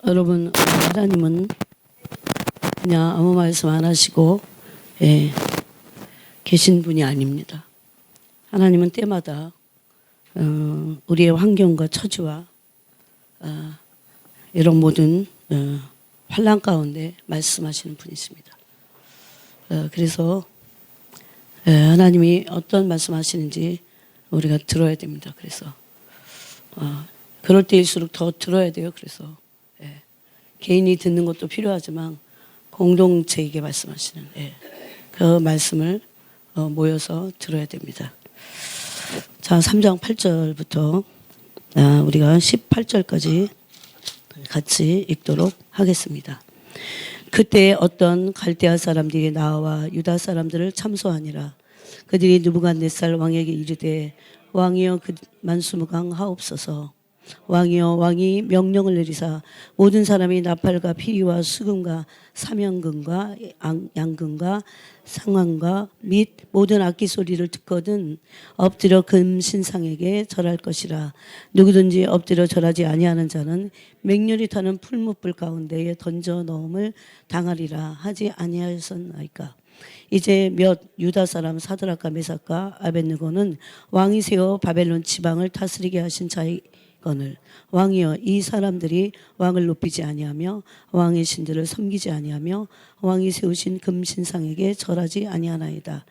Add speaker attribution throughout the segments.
Speaker 1: 여러분, 하나님은 그냥 아무 말씀 안 하시고 계신 분이 아닙니다. 하나님은 때마다 우리의 환경과 처지와 이런 모든 환난 가운데 말씀하시는 분이십니다. 그래서 하나님이 어떤 말씀하시는지 우리가 들어야 됩니다. 그래서 그럴 때일수록 더 들어야 돼요. 그래서 개인이 듣는 것도 필요하지만 공동체에게 말씀하시는 그 말씀을 모여서 들어야 됩니다. 자, 3장 8절부터 우리가 18절까지 같이 읽도록 하겠습니다. 그때 어떤 갈대아 사람들이 나와 유다 사람들을 참소하니라. 그들이 느부갓네살 왕에게 이르되 왕이여 그 만수무강 하옵소서. 왕이여 왕이 명령을 내리사 모든 사람이 나팔과 피리와 수금과 사명금과 양금과 상황과 및 모든 악기 소리를 듣거든 엎드려 금신상에게 절할 것이라. 누구든지 엎드려 절하지 아니하는 자는 맹렬히 타는 풀무불 가운데에 던져 넣음을 당하리라 하지 아니하였나이까. 이제 몇 유다 사람 사드락과 메삭과 아벳느고는 왕이 세워 바벨론 지방을 다스리게 하신 자의 건을 왕이여 이 사람들이 왕을 높이지 아니하며 왕의 신들을 섬기지 아니하며 왕이 세우신 금신상에게 절하지 아니하나이다.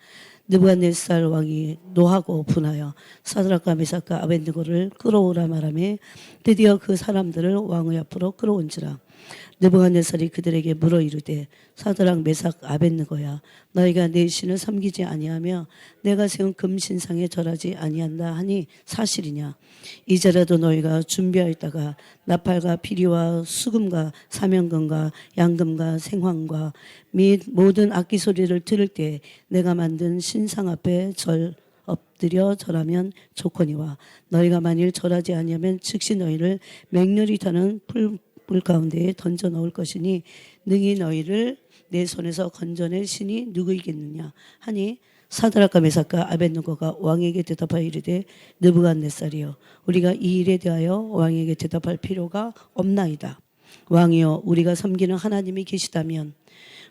Speaker 1: 느부갓네살 왕이 노하고 분하여 사드락과 메삭과 아벳느고를 끌어오라 말하며 드디어 그 사람들을 왕의 앞으로 끌어온지라. 느부갓네살이 그들에게 물어 이르되 사드락 메삭 아벳느고야 너희가 내 신을 섬기지 아니하며 내가 세운 금신상에 절하지 아니한다 하니 사실이냐. 이제라도 너희가 준비하였다가 나팔과 피리와 수금과 사명금과 양금과 생황과 및 모든 악기 소리를 들을 때 내가 만든 신상 앞에 엎드려 절하면 좋거니와 너희가 만일 절하지 아니하면 즉시 너희를 맹렬히 타는 불 가운데에 던져 넣을 것이니 능히 너희를 내 손에서 건져낼 신이 누구이겠느냐 하니 사드락과 메삭과 아벳느고가 왕에게 대답하여 이르되 느부갓네살이여 우리가 이 일에 대하여 왕에게 대답할 필요가 없나이다. 왕이여 우리가 섬기는 하나님이 계시다면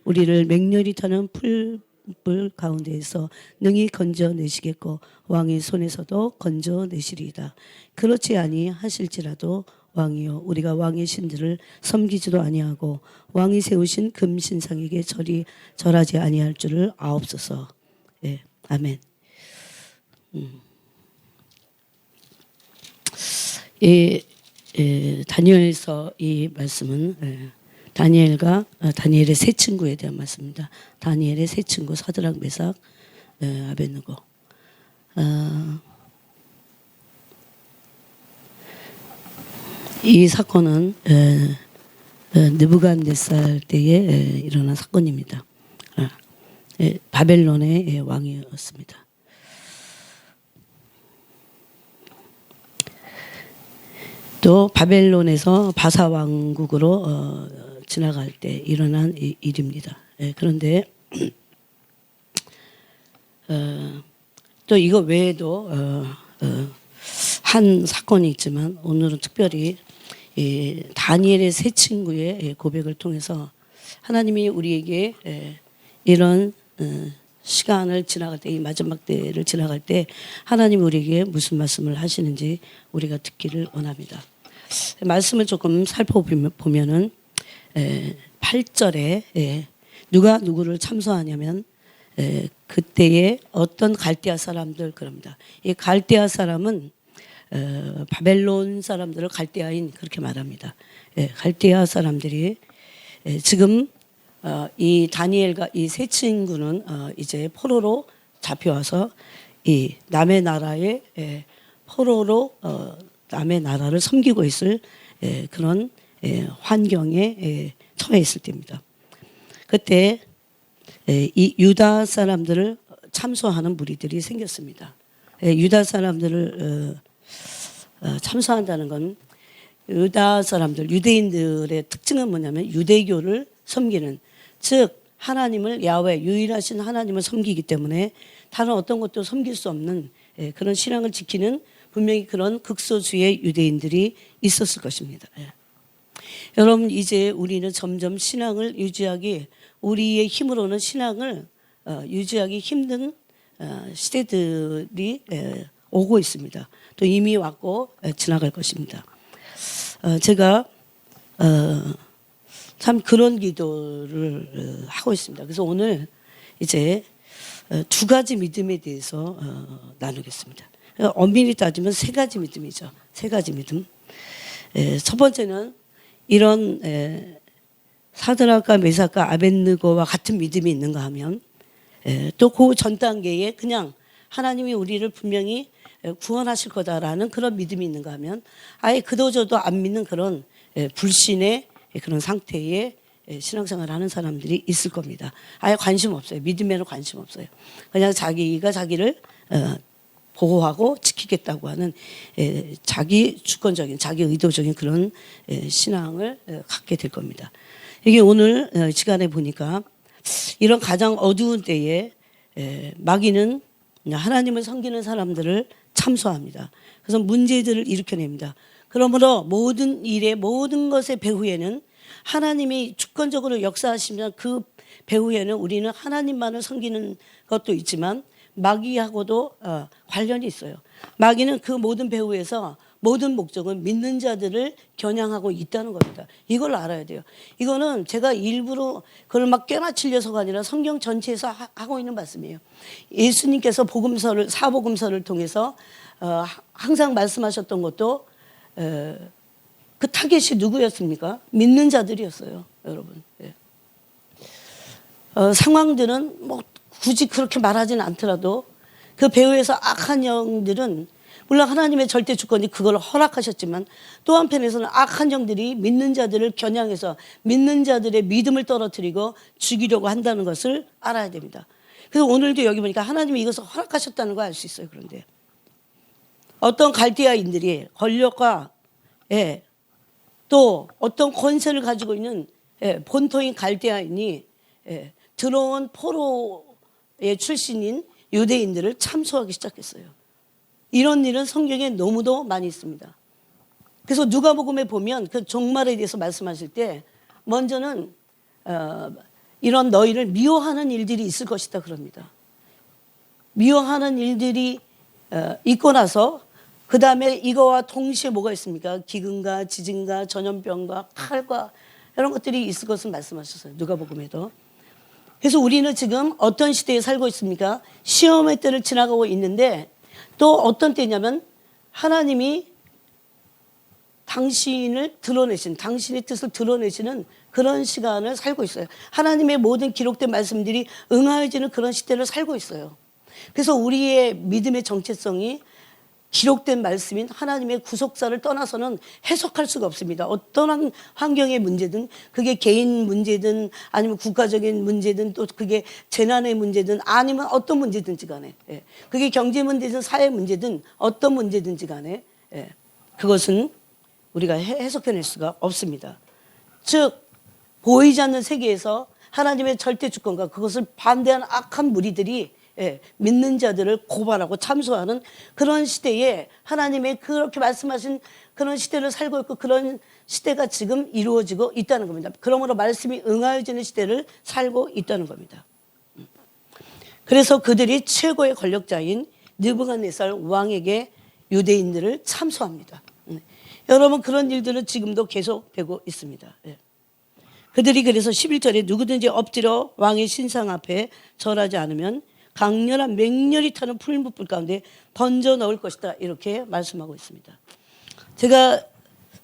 Speaker 1: 우리를 맹렬히 타는 풀불 가운데에서 능히 건져내시겠고 왕의 손에서도 건져내시리이다. 그렇지 아니하실지라도 왕이여 우리가 왕의 신들을 섬기지도 아니하고 왕이 세우신 금신상에게 절하지 아니할 줄을 아옵소서. 아멘. 다니엘서 이 말씀은 다니엘의 세 친구에 대한 말씀입니다. 다니엘의 세 친구 사드락 메삭 아벳느고. 이 사건은 느부갓네살 때에 일어난 사건입니다. 바벨론의 왕이었습니다. 또 바벨론에서 바사 왕국으로 지나갈 때 일어난 일입니다. 그런데 또 이거 외에도 한 사건이 있지만 오늘은 특별히 다니엘의 세 친구의 고백을 통해서 하나님이 우리에게 이런 시간을 지나갈 때, 이 마지막 때를 지나갈 때 하나님이 우리에게 무슨 말씀을 하시는지 우리가 듣기를 원합니다. 말씀을 조금 살펴보면은 8절에 누가 누구를 참소하냐면 그때에 어떤 갈대아 사람들 그럽니다. 이 갈대아 사람은 바벨론 사람들을 갈대아인 그렇게 말합니다. 갈대아 사람들이 지금 이 다니엘과 이 세 친구는 이제 포로로 잡혀와서 이 남의 나라에 포로로 남의 나라를 섬기고 있을 그런 환경에 처해 있을 때입니다. 그때 이 유다 사람들을 참소하는 무리들이 생겼습니다. 유다 사람들을 참소한다는 건 유다 사람들, 유대인들의 특징은 뭐냐면 유대교를 섬기는, 즉 하나님을 야훼 유일하신 하나님을 섬기기 때문에 다른 어떤 것도 섬길 수 없는 그런 신앙을 지키는 분명히 그런 극소수의 유대인들이 있었을 것입니다. 여러분 이제 우리는 점점 신앙을 유지하기 우리의 힘으로는 신앙을 유지하기 힘든 시대들이 오고 있습니다. 또 이미 왔고 지나갈 것입니다. 제가 참 그런 기도를 하고 있습니다. 그래서 오늘 이제 두 가지 믿음에 대해서 나누겠습니다. 엄밀히 따지면 세 가지 믿음이죠. 세 가지 믿음. 첫 번째는 이런 사드락과 메삭과 아벳느고와 같은 믿음이 있는가 하면 또 그 전 단계에 그냥 하나님이 우리를 분명히 구원하실 거다라는 그런 믿음이 있는가 하면 아예 그도저도 안 믿는 그런 불신의 그런 상태의 신앙생활을 하는 사람들이 있을 겁니다. 아예 관심 없어요. 믿음에는 관심 없어요. 그냥 자기가 자기를 보호하고 지키겠다고 하는 자기 주권적인 자기 의도적인 그런 신앙을 갖게 될 겁니다. 이게 오늘 시간에 보니까 이런 가장 어두운 때에 마귀는 하나님을 섬기는 사람들을 참소합니다. 그래서 문제들을 일으켜냅니다. 그러므로 모든 일에 모든 것의 배후에는 하나님이 주권적으로 역사하시면 그 배후에는 우리는 하나님만을 섬기는 것도 있지만 마귀하고도 관련이 있어요. 마귀는 그 모든 배후에서 모든 목적은 믿는 자들을 겨냥하고 있다는 겁니다. 이걸 알아야 돼요. 이거는 제가 일부러 그걸 막 꿰맞추려서가 아니라 성경 전체에서 하고 있는 말씀이에요. 예수님께서 복음서를 사복음서를 통해서 항상 말씀하셨던 것도 그 타겟이 누구였습니까? 믿는 자들이었어요, 여러분. 상황들은 뭐 굳이 그렇게 말하지는 않더라도 그 배후에서 악한 영들은 물론 하나님의 절대 주권이 그걸 허락하셨지만 또 한편에서는 악한 영들이 믿는 자들을 겨냥해서 믿는 자들의 믿음을 떨어뜨리고 죽이려고 한다는 것을 알아야 됩니다. 그래서 오늘도 여기 보니까 하나님이 이것을 허락하셨다는 걸 알 수 있어요. 그런데 어떤 갈대아인들이 권력과 또 어떤 권세를 가지고 있는 본토인 갈대아인이 들어온 포로의 출신인 유대인들을 참소하기 시작했어요. 이런 일은 성경에 너무도 많이 있습니다. 그래서 누가복음에 보면 그 종말에 대해서 말씀하실 때 먼저는 이런 너희를 미워하는 일들이 있을 것이다 그럽니다. 미워하는 일들이 있고 나서 그 다음에 이거와 동시에 뭐가 있습니까? 기근과 지진과 전염병과 칼과 이런 것들이 있을 것을 말씀하셨어요. 누가복음에도. 그래서 우리는 지금 어떤 시대에 살고 있습니까? 시험의 때를 지나가고 있는데 또 어떤 때냐면 하나님이 당신의 뜻을 드러내시는 그런 시간을 살고 있어요. 하나님의 모든 기록된 말씀들이 응하여지는 그런 시대를 살고 있어요. 그래서 우리의 믿음의 정체성이 기록된 말씀인 하나님의 구속사를 떠나서는 해석할 수가 없습니다. 어떤 환경의 문제든 그게 개인 문제든 아니면 국가적인 문제든 또 그게 재난의 문제든 아니면 어떤 문제든지 간에 그게 경제 문제든 사회 문제든 어떤 문제든지 간에 그것은 우리가 해석해낼 수가 없습니다. 즉 보이지 않는 세계에서 하나님의 절대 주권과 그것을 반대하는 악한 무리들이 믿는 자들을 고발하고 참소하는 그런 시대에 하나님의 그렇게 말씀하신 그런 시대를 살고 있고 그런 시대가 지금 이루어지고 있다는 겁니다. 그러므로 말씀이 응하여지는 시대를 살고 있다는 겁니다. 그래서 그들이 최고의 권력자인 느부갓네살 왕에게 유대인들을 참소합니다. 여러분 그런 일들은 지금도 계속되고 있습니다. 그들이 그래서 11절에 누구든지 엎드려 왕의 신상 앞에 절하지 않으면 강렬한 맹렬히 타는 풀무불 가운데 던져 넣을 것이다. 이렇게 말씀하고 있습니다. 제가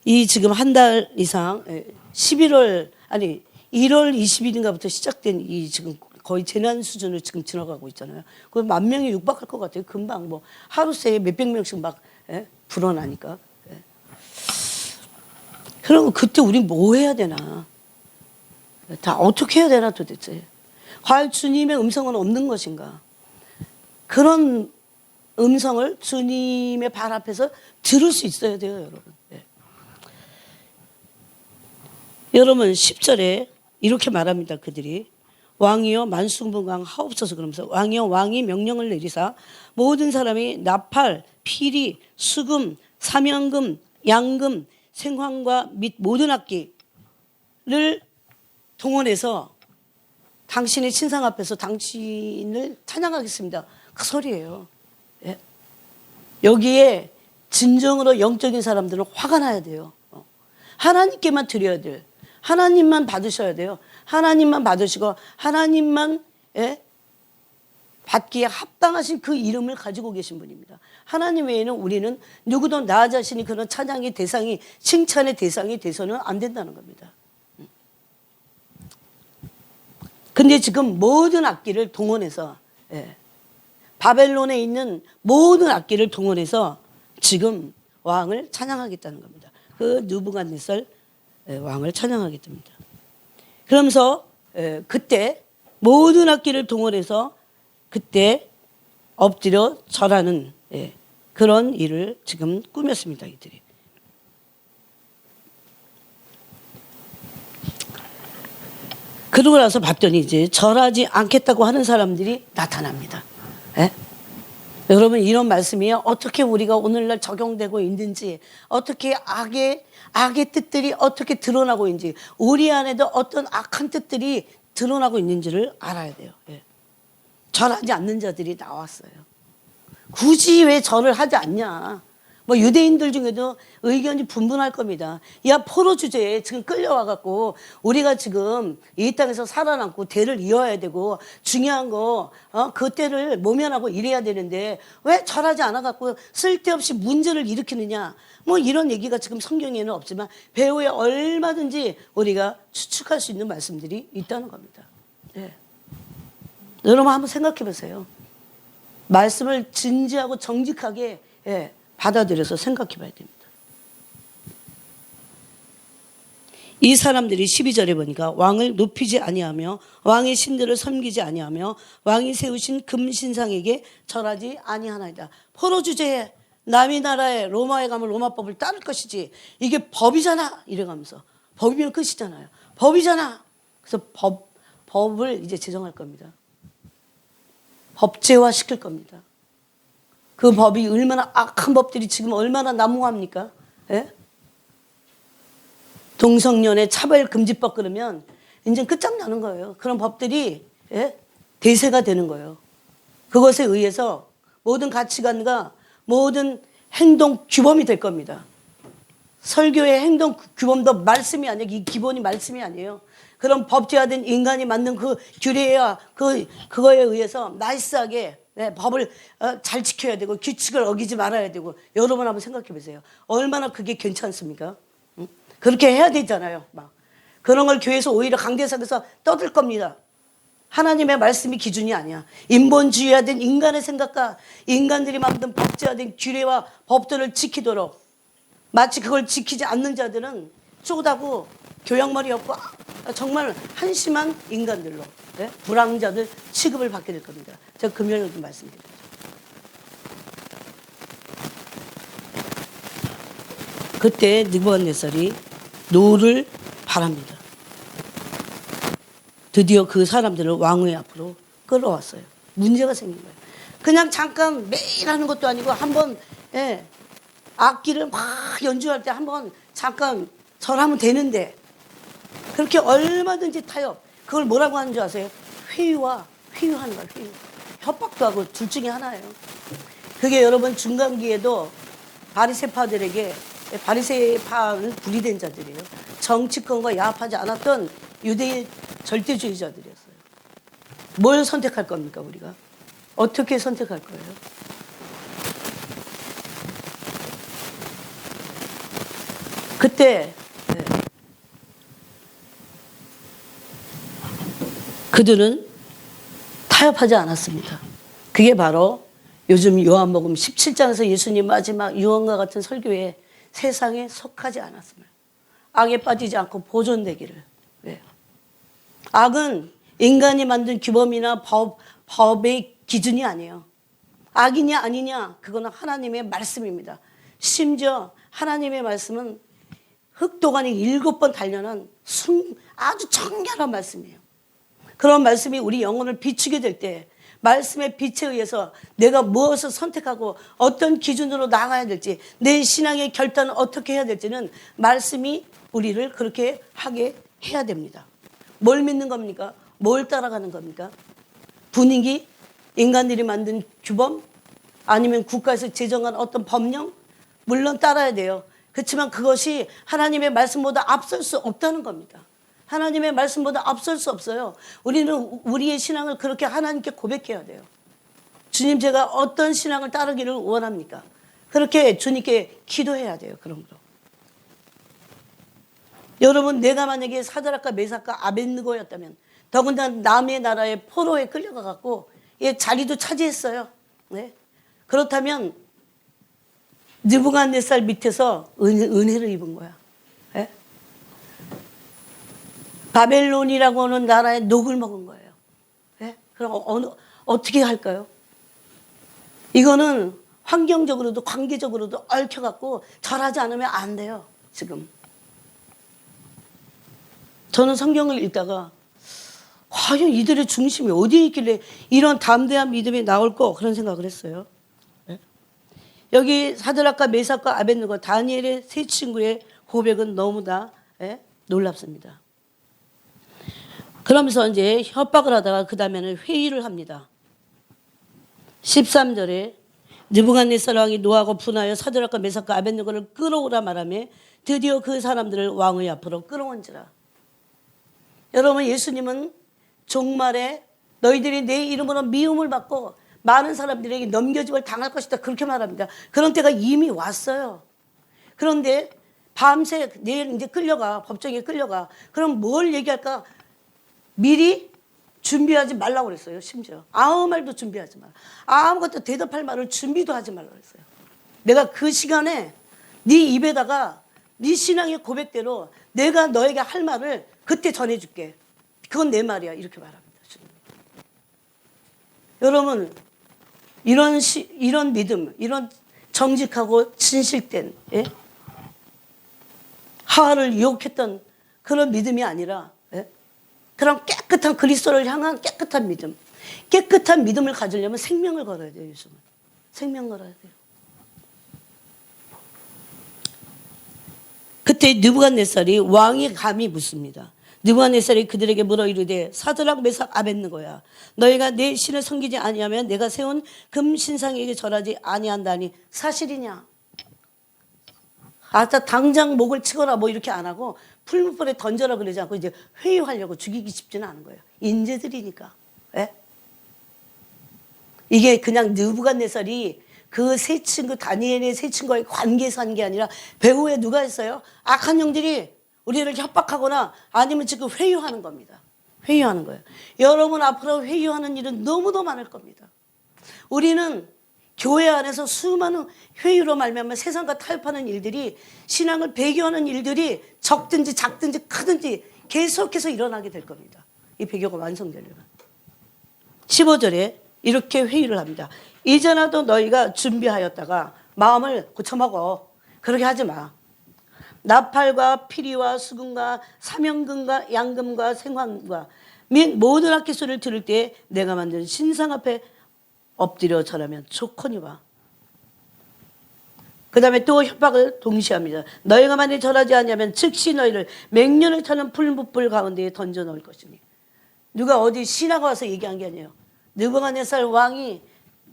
Speaker 1: 이 지금 한 달 이상 1월 20일인가부터 시작된 이 지금 거의 재난 수준을 지금 지나가고 있잖아요. 그 10,000명이 육박할 것 같아요. 금방 뭐 하루 새에 몇백 명씩 막 불어나니까. 그럼 그때 우리 뭐 해야 되나? 다 어떻게 해야 되나 도대체? 과연 주님의 음성은 없는 것인가? 그런 음성을 주님의 발 앞에서 들을 수 있어야 돼요, 여러분. 여러분 10절에 이렇게 말합니다. 그들이 왕이여 만수무강 하옵소서 그러면서 왕이여 왕이 명령을 내리사 모든 사람이 나팔, 피리, 수금, 사명금, 양금, 생황과 및 모든 악기 동원해서 당신의 신상 앞에서 당신을 찬양하겠습니다. 그 소리예요. 예? 여기에 진정으로 영적인 사람들은 화가 나야 돼요. 하나님께만 드려야 돼요. 하나님만 받으셔야 돼요. 하나님만 받으시고 하나님만 받기에 합당하신 그 이름을 가지고 계신 분입니다. 하나님 외에는 우리는 누구도 나 자신이 그런 찬양의 대상이, 칭찬의 대상이 돼서는 안 된다는 겁니다. 근데 지금 모든 악기를 동원해서 바벨론에 있는 모든 악기를 동원해서 지금 왕을 찬양하겠다는 겁니다. 그 느부갓네살 왕을 찬양하겠답니다. 그러면서 그때 모든 악기를 동원해서 그때 엎드려 절하는 그런 일을 지금 꾸몄습니다. 이들이. 그러고 나서 봤더니 이제 절하지 않겠다고 하는 사람들이 나타납니다. 예? 여러분, 이런 말씀이 어떻게 우리가 오늘날 적용되고 있는지, 어떻게 악의 뜻들이 어떻게 드러나고 있는지, 우리 안에도 어떤 악한 뜻들이 드러나고 있는지를 알아야 돼요. 예. 절하지 않는 자들이 나왔어요. 굳이 왜 절을 하지 않냐. 뭐 유대인들 중에도 의견이 분분할 겁니다. 야, 포로 주제에 지금 끌려와갖고 우리가 지금 이 땅에서 살아남고 대를 이어야 되고 중요한 거 그 때를 모면하고 이래야 되는데 왜 절하지 않아갖고 쓸데없이 문제를 일으키느냐. 뭐 이런 얘기가 지금 성경에는 없지만 배후에 얼마든지 우리가 추측할 수 있는 말씀들이 있다는 겁니다. 예. 여러분 한번 생각해 보세요. 말씀을 진지하고 정직하게 받아들여서 생각해 봐야 됩니다. 이 사람들이 12절에 보니까 왕을 높이지 아니하며 왕의 신들을 섬기지 아니하며 왕이 세우신 금신상에게 절하지 아니하나이다. 포로 주제에 남의 나라에 로마에 가면 로마법을 따를 것이지 이게 법이잖아 이래가면서 법이면 끝이잖아요. 법이잖아. 그래서 법을 이제 제정할 겁니다. 법제화 시킬 겁니다. 그 법이 얼마나 악한 법들이 지금 얼마나 난무합니까? 예? 동성연애 차별금지법 그러면 이제 끝장나는 거예요. 그런 법들이 대세가 되는 거예요. 그것에 의해서 모든 가치관과 모든 행동 규범이 될 겁니다. 설교의 행동 규범도 말씀이 아니에요. 이 기본이 말씀이 아니에요. 그런 법제화된 인간이 만든 그 규례와 그거에 의해서 나이스하게 법을 잘 지켜야 되고 규칙을 어기지 말아야 되고 여러분 한번 생각해 보세요. 얼마나 그게 괜찮습니까? 응? 그렇게 해야 되잖아요. 막 그런 걸 교회에서 오히려 강대상에서 떠들 겁니다. 하나님의 말씀이 기준이 아니야. 인본주의화된 인간의 생각과 인간들이 만든 법제화된 규례와 법들을 지키도록 마치 그걸 지키지 않는 자들은 쪼다고 교양머리 없고 정말 한심한 인간들로 불황자들 취급을 받게 될 겁니다. 제가 금요일에도 말씀드렸죠. 그때 느부갓네살이 노를 바랍니다. 드디어 그 사람들을 왕의 앞으로 끌어왔어요. 문제가 생긴 거예요. 그냥 잠깐 매일 하는 것도 아니고 한번 악기를 막 연주할 때 한번 잠깐 절하면 되는데 그렇게 얼마든지 타협. 그걸 뭐라고 하는 줄 아세요? 회유하는 거예요. 회유. 협박도 하고 둘 중에 하나예요. 그게 여러분 중간기에도 바리새파들에게 바리새파는 분리된 자들이에요. 정치권과 야합하지 않았던 유대인 절대주의자들이었어요. 뭘 선택할 겁니까 우리가? 어떻게 선택할 거예요? 그때 그들은 타협하지 않았습니다. 그게 바로 요즘 요한복음 17장에서 예수님 마지막 유언과 같은 설교에 세상에 속하지 않았음을, 악에 빠지지 않고 보존되기를. 왜? 악은 인간이 만든 규범이나 법의 기준이 아니에요. 악이냐 아니냐 그거는 하나님의 말씀입니다. 심지어 하나님의 말씀은 흑도간이 7번 단련한 아주 청결한 말씀이에요. 그런 말씀이 우리 영혼을 비추게 될 때 말씀의 빛에 의해서 내가 무엇을 선택하고 어떤 기준으로 나아가야 될지 내 신앙의 결단을 어떻게 해야 될지는 말씀이 우리를 그렇게 하게 해야 됩니다. 뭘 믿는 겁니까? 뭘 따라가는 겁니까? 분위기? 인간들이 만든 규범? 아니면 국가에서 제정한 어떤 법령? 물론 따라야 돼요. 그렇지만 그것이 하나님의 말씀보다 앞설 수 없다는 겁니다. 하나님의 말씀보다 앞설 수 없어요. 우리는 우리의 신앙을 그렇게 하나님께 고백해야 돼요. 주님, 제가 어떤 신앙을 따르기를 원합니까? 그렇게 주님께 기도해야 돼요. 그런 거. 여러분, 내가 만약에 사드락과 메삭과 아벳느고였다면, 더군다나 남의 나라의 포로에 끌려가 갖고 자리도 차지했어요. 네? 그렇다면 느부갓네살 밑에서 은혜를 입은 거야. 네? 바벨론이라고 하는 나라의 녹을 먹은 거예요. 네? 그럼 어떻게 할까요? 이거는 환경적으로도 관계적으로도 얽혀갖고 절하지 않으면 안 돼요. 지금 저는 성경을 읽다가 과연 이들의 중심이 어디에 있길래 이런 담대한 믿음이 나올까 그런 생각을 했어요. 네? 여기 사드락과 메삭과 아벳느고 다니엘의 세 친구의 고백은 너무나 놀랍습니다. 그러면서 이제 협박을 하다가 그 다음에는 회의를 합니다. 13절에 느부갓네살 왕이 노하고 분하여 사드락과 메삭과 아벳느고를 끌어오라 말하며 드디어 그 사람들을 왕의 앞으로 끌어온지라. 여러분, 예수님은 종말에 너희들이 내 이름으로 미움을 받고 많은 사람들에게 넘겨짐을 당할 것이다 그렇게 말합니다. 그런 때가 이미 왔어요. 그런데 밤새 내일 이제 끌려가, 법정에 끌려가. 그럼 뭘 얘기할까? 미리 준비하지 말라고 그랬어요. 심지어 아무 말도 준비하지 마라. 아무것도 대답할 말을 준비도 하지 말라고 그랬어요. 내가 그 시간에 네 입에다가 네 신앙의 고백대로 내가 너에게 할 말을 그때 전해줄게. 그건 내 말이야. 이렇게 말합니다. 여러분, 이런 믿음, 이런 정직하고 진실된 하와를 유혹했던 그런 믿음이 아니라 그런 깨끗한 그리스도를 향한 깨끗한 믿음. 깨끗한 믿음을 가지려면 생명을 걸어야 돼요. 요즘은. 생명 걸어야 돼요. 그때 느부갓네살이 왕이 감히 묻습니다. 느부갓네살이 그들에게 물어 이르되 사드락 메삭 아벳느고야 너희가 내 신을 섬기지 아니하면 내가 세운 금신상에게 절하지 아니한다니 사실이냐? 아따 당장 목을 치거나 뭐 이렇게 안 하고 풀무불에 던져라 그러지 않고 이제 회유하려고 죽이기 쉽지는 않은 거예요. 인재들이니까. 예? 이게 그냥 느부갓네살이 그 세 친구 다니엘의 세 친구와의 관계에서 한 게 아니라 배후에 누가 있어요? 악한 영들이 우리를 협박하거나 아니면 지금 회유하는 겁니다. 회유하는 거예요. 여러분 앞으로 회유하는 일은 너무도 많을 겁니다. 우리는 교회 안에서 수많은 회유로 말미암아 세상과 타협하는 일들이 신앙을 배교하는 일들이 적든지 작든지 크든지 계속해서 일어나게 될 겁니다. 이 배교가 완성되려면. 15절에 이렇게 회유를 합니다. 이제라도 너희가 준비하였다가 마음을 고쳐먹어. 그렇게 하지 마. 나팔과 피리와 수금과 사명금과 양금과 생황과 및 모든 악기 소리를 들을 때 내가 만든 신상 앞에 엎드려 절하면 좋거니와. 그 다음에 또 협박을 동시에 합니다. 너희가 만일 절하지 않으면 즉시 너희를 맹년을 타는 풀무불 가운데에 던져 넣을 것이니. 누가 어디 신하가 와서 얘기한 게 아니에요. 느부갓네살 왕이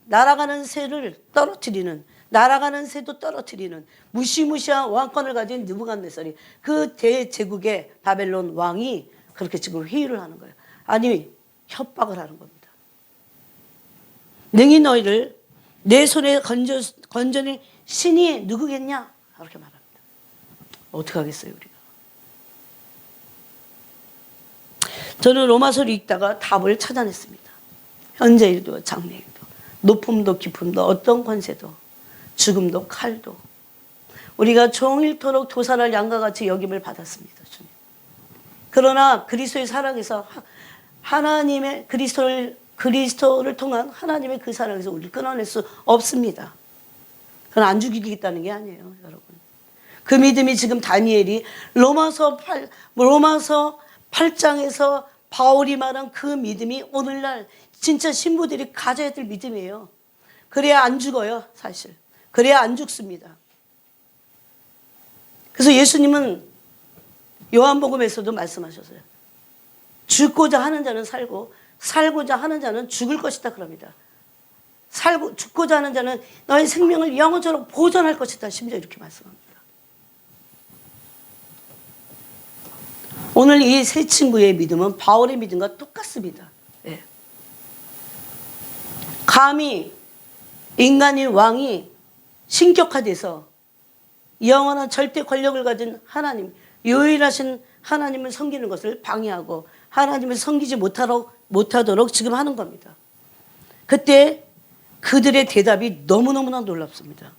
Speaker 1: 날아가는 새를 떨어뜨리는, 날아가는 새도 떨어뜨리는 무시무시한 왕권을 가진 느부갓네살이 그 대제국의 바벨론 왕이 그렇게 지금 회의를 하는 거예요. 아니 협박을 하는 겁니다. 능히 너희를 내 손에 건져낼 신이 누구겠냐? 그렇게 말합니다. 어떻게 하겠어요 우리가? 저는 로마서를 읽다가 답을 찾아냈습니다. 현재일도 장래일도 높음도 깊음도 어떤 권세도 죽음도 칼도 우리가 종일토록 도살할 양과 같이 여김을 받았습니다. 주님. 그러나 그리스도의 사랑에서 하나님의 그리스도를 통한 하나님의 그 사랑에서 우리를 끊어낼 수 없습니다. 그건 안 죽이겠다는 게 아니에요, 여러분. 그 믿음이 지금 다니엘이 로마서 8장에서 바울이 말한 그 믿음이 오늘날 진짜 신부들이 가져야 될 믿음이에요. 그래야 안 죽어요, 사실. 그래야 안 죽습니다. 그래서 예수님은 요한복음에서도 말씀하셨어요. 죽고자 하는 자는 살고 살고자 하는 자는 죽을 것이다 그럽니다. 죽고자 하는 자는 너의 생명을 영원토록 보존할 것이다. 심지어 이렇게 말씀합니다. 오늘 이 세 친구의 믿음은 바울의 믿음과 똑같습니다. 예. 감히 인간의 왕이 신격화돼서 영원한 절대 권력을 가진 하나님, 유일하신 하나님을 섬기는 것을 방해하고 하나님을 섬기지 못하도록 지금 하는 겁니다. 그때 그들의 대답이 너무너무나 놀랍습니다.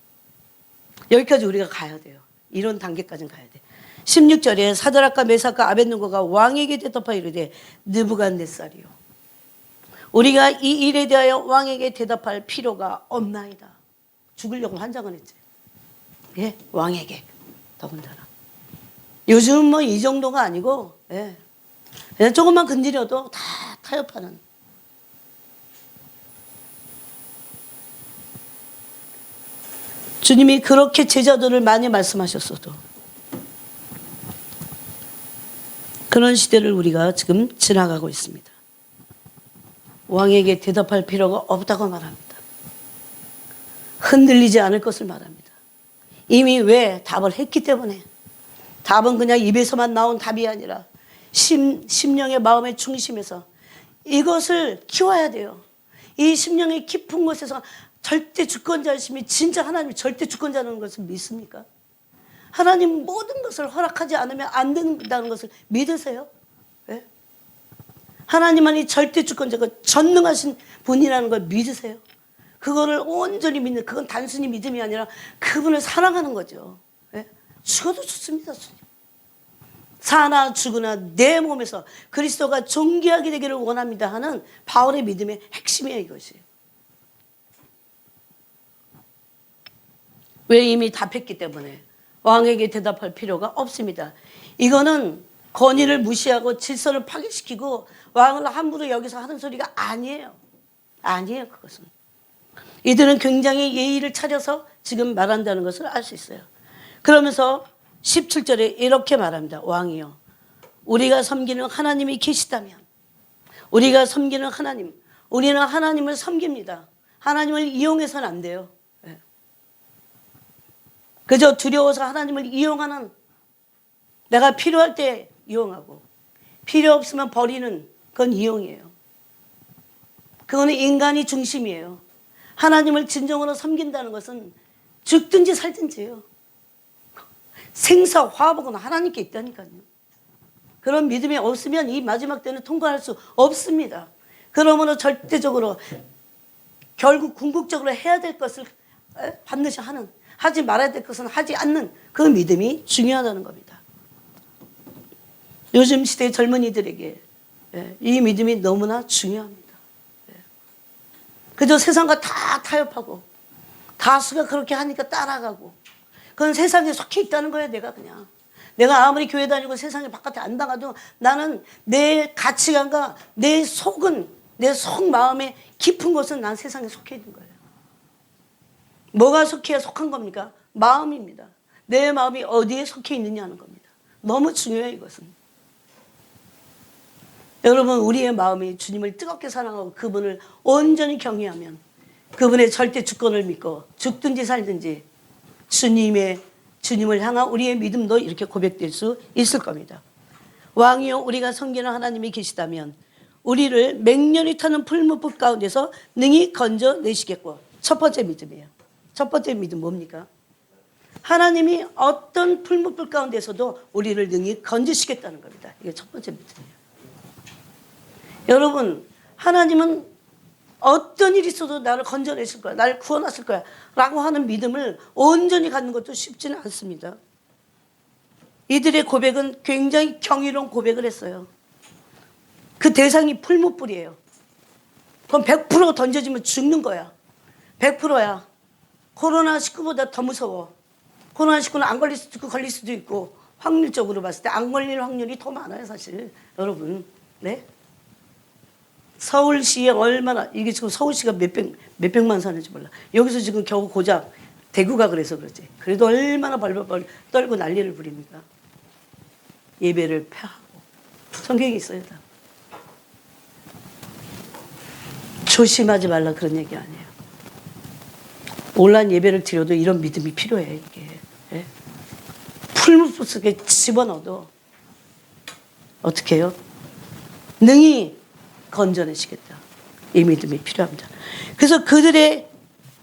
Speaker 1: 여기까지 우리가 가야 돼요. 이런 단계까지는 가야 돼. 16절에 사드락과 메삭과 아벳느고가 왕에게 대답하여 이르되 느부갓네살이요, 우리가 이 일에 대하여 왕에게 대답할 필요가 없나이다. 죽으려고 환장을 했지. 예, 왕에게. 더군다나 요즘은 뭐 이 정도가 아니고, 예, 그냥 조금만 건드려도 다 타협하는. 주님이 그렇게 제자들을 많이 말씀하셨어도 그런 시대를 우리가 지금 지나가고 있습니다. 왕에게 대답할 필요가 없다고 말합니다. 흔들리지 않을 것을 말합니다. 이미 왜? 답을 했기 때문에. 답은 그냥 입에서만 나온 답이 아니라 심령의 마음의 중심에서 이것을 키워야 돼요. 이 심령의 깊은 곳에서 절대 주권자이심이 진짜 하나님이 절대 주권자라는 것을 믿습니까? 하나님 모든 것을 허락하지 않으면 안 된다는 것을 믿으세요? 네? 하나님만이 절대 주권자고 전능하신 분이라는 걸 믿으세요? 그거를 온전히 믿는, 그건 단순히 믿음이 아니라 그분을 사랑하는 거죠. 네? 죽어도 좋습니다. 사나 죽으나 내 몸에서 그리스도가 존귀하게 되기를 원합니다 하는 바울의 믿음의 핵심이에요. 이것이. 왜? 이미 답했기 때문에 왕에게 대답할 필요가 없습니다. 이거는 권위를 무시하고 질서를 파괴시키고 왕을 함부로 여기서 하는 소리가 아니에요. 아니에요. 그것은. 이들은 굉장히 예의를 차려서 지금 말한다는 것을 알 수 있어요. 그러면서 17절에 이렇게 말합니다. 왕이요, 우리가 섬기는 하나님이 계시다면, 우리가 섬기는 하나님, 우리는 하나님을 섬깁니다. 하나님을 이용해서는 안 돼요. 그저 두려워서 하나님을 이용하는, 내가 필요할 때 이용하고 필요 없으면 버리는, 그건 이용이에요. 그거는 인간이 중심이에요. 하나님을 진정으로 섬긴다는 것은 죽든지 살든지예요. 생사화복은 하나님께 있다니까요. 그런 믿음이 없으면 이 마지막 때는 통과할 수 없습니다. 그러므로 절대적으로 결국 궁극적으로 해야 될 것을 반드시 하는, 하지 말아야 될 것은 하지 않는 그 믿음이 중요하다는 겁니다. 요즘 시대의 젊은이들에게 이 믿음이 너무나 중요합니다. 그저 세상과 다 타협하고 다수가 그렇게 하니까 따라가고, 그건 세상에 속해 있다는 거예요. 내가 아무리 교회 다니고 세상에 바깥에 안 나가도 나는 내 가치관과 내 속은, 내 속마음의 깊은 곳은 난 세상에 속해 있는 거예요. 뭐가 속해야 속한 겁니까? 마음입니다. 내 마음이 어디에 속해 있느냐는 겁니다. 너무 중요해요. 이것은. 여러분, 우리의 마음이 주님을 뜨겁게 사랑하고 그분을 온전히 경외하면, 그분의 절대 주권을 믿고 죽든지 살든지 주님을 향한 우리의 믿음도 이렇게 고백될 수 있을 겁니다. 왕이요, 우리가 섬기는 하나님이 계시다면 우리를 맹렬히 타는 풀무불 가운데서 능히 건져내시겠고. 첫 번째 믿음이에요. 첫 번째 믿음 뭡니까? 하나님이 어떤 풀무불 가운데서도 우리를 능히 건지시겠다는 겁니다. 이게 첫 번째 믿음이에요. 여러분, 하나님은 어떤 일이 있어도 나를 건져내실 거야, 나를 구원하실 거야 라고 하는 믿음을 온전히 갖는 것도 쉽지는 않습니다. 이들의 고백은 굉장히 경이로운 고백을 했어요. 그 대상이 풀무불이에요. 그럼 100% 던져지면 죽는 거야. 100%야. 코로나19보다 더 무서워. 코로나19는 안 걸릴 수도 있고 걸릴 수도 있고, 확률적으로 봤을 때 안 걸릴 확률이 더 많아요, 사실. 여러분, 네? 서울시에 얼마나, 이게 지금 서울시가 몇백만 사는지 몰라. 여기서 지금 겨우 고작 대구가 그래서 그렇지. 그래도 얼마나 벌벌 떨고 난리를 부립니까? 예배를 폐하고. 성경에 있어요. 다. 조심하지 말라 그런 얘기 아니에요. 온라인 예배를 드려도 이런 믿음이 필요해. 이게. 예? 풀무불 속에 집어넣어도 어떻게 해요? 능히 건져내시겠다. 이 믿음이 필요합니다. 그래서 그들의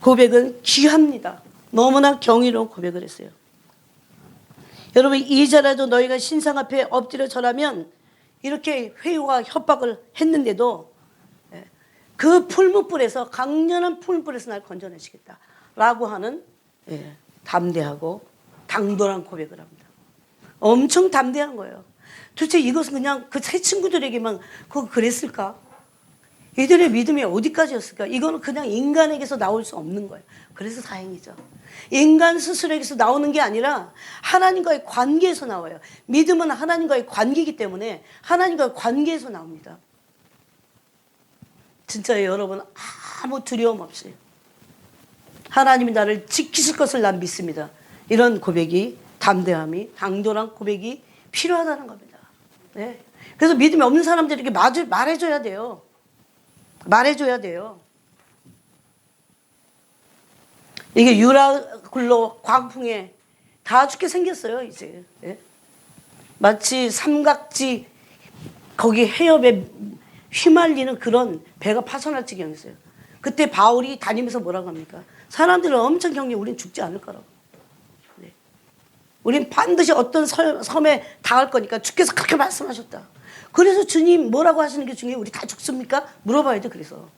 Speaker 1: 고백은 귀합니다. 너무나 경이로운 고백을 했어요. 여러분, 이자라도 너희가 신상 앞에 엎드려 절하면, 이렇게 회유와 협박을 했는데도 그 풀무불에서, 강렬한 풀무불에서 날 건져내시겠다 라고 하는 담대하고 당돌한 고백을 합니다. 엄청 담대한 거예요. 도대체 이것은 그냥 그 세 친구들에게만 그랬을까? 이들의 믿음이 어디까지였을까? 이거는 그냥 인간에게서 나올 수 없는 거예요. 그래서 다행이죠. 인간 스스로에게서 나오는 게 아니라 하나님과의 관계에서 나와요. 믿음은 하나님과의 관계이기 때문에 하나님과의 관계에서 나옵니다. 진짜 여러분, 아무 두려움 없이 하나님이 나를 지키실 것을 난 믿습니다. 이런 고백이, 담대함이, 당돌한 고백이 필요하다는 겁니다. 네. 그래서 믿음이 없는 사람들에게 말해줘야 돼요. 말해줘야 돼요. 이게 유라굴로 광풍에 다 죽게 생겼어요, 이제. 예? 마치 삼각지 거기 해협에 휘말리는 그런 배가 파손할 지경이었어요. 그때 바울이 다니면서 뭐라고 합니까? 사람들은 엄청 경계, 우린 죽지 않을 거라고. 네. 우린 반드시 어떤 섬에 닿을 거니까 주께서 그렇게 말씀하셨다. 그래서 주님 뭐라고 하시는 게 중요해요? 우리 다 죽습니까? 물어봐야 돼. 그래서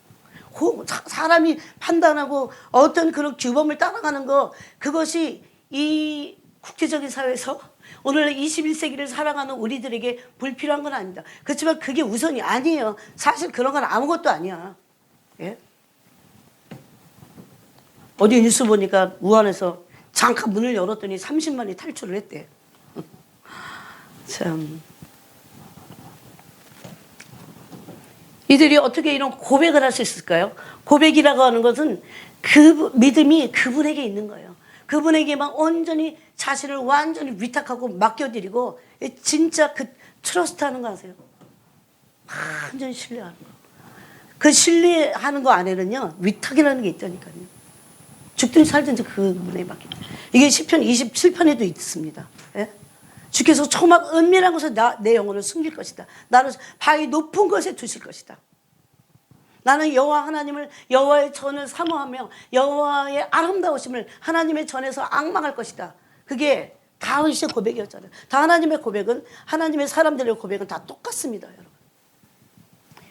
Speaker 1: 사람이 판단하고 어떤 그런 규범을 따라가는 거, 그것이 이 국제적인 사회에서 오늘 21세기를 살아가는 우리들에게 불필요한 건 아닙니다. 그렇지만 그게 우선이 아니에요. 사실 그런 건 아무것도 아니야. 예? 어디 뉴스 보니까 우한에서 잠깐 문을 열었더니 30만이 탈출을 했대. 참. 이들이 어떻게 이런 고백을 할 수 있을까요? 고백이라고 하는 것은 그 믿음이 그분에게 있는 거예요. 그분에게만 온전히 자신을 완전히 위탁하고 맡겨드리고, 진짜 그 트러스트하는 거 아세요? 완전히 신뢰하는 거. 그 신뢰하는 거 안에는요, 위탁이라는 게 있다니까요. 죽든지 살든지 그분에 맡깁니다. 이게 시편 27편에도 있습니다. 예? 주께서 초막 은밀한 곳에 내 영혼을 숨길 것이다. 나를 바위 높은 곳에 두실 것이다. 나는 여호와 하나님을, 여호와의 전을 사모하며 여호와의 아름다우심을 하나님의 전에서 앙망할 것이다. 그게 다윗의 고백이었잖아요. 다 하나님의 고백은, 하나님의 사람들의 고백은 다 똑같습니다, 여러분.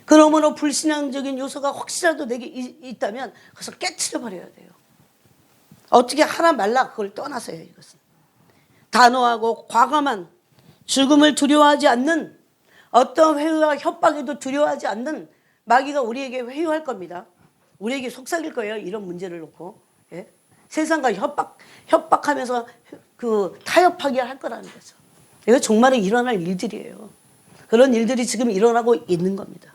Speaker 1: 그러므로 불신앙적인 요소가 혹시라도 내게 있다면 그것을 깨트려 버려야 돼요. 어떻게 하나 말라 그걸 떠나서요. 이것은 단호하고 과감한, 죽음을 두려워하지 않는, 어떤 회유와 협박에도 두려워하지 않는 마귀가 우리에게 회유할 겁니다. 우리에게 속삭일 거예요. 이런 문제를 놓고. 예? 세상과 협박하면서 그 타협하게 할 거라는 거죠. 이거 정말에 일어날 일들이에요. 그런 일들이 지금 일어나고 있는 겁니다.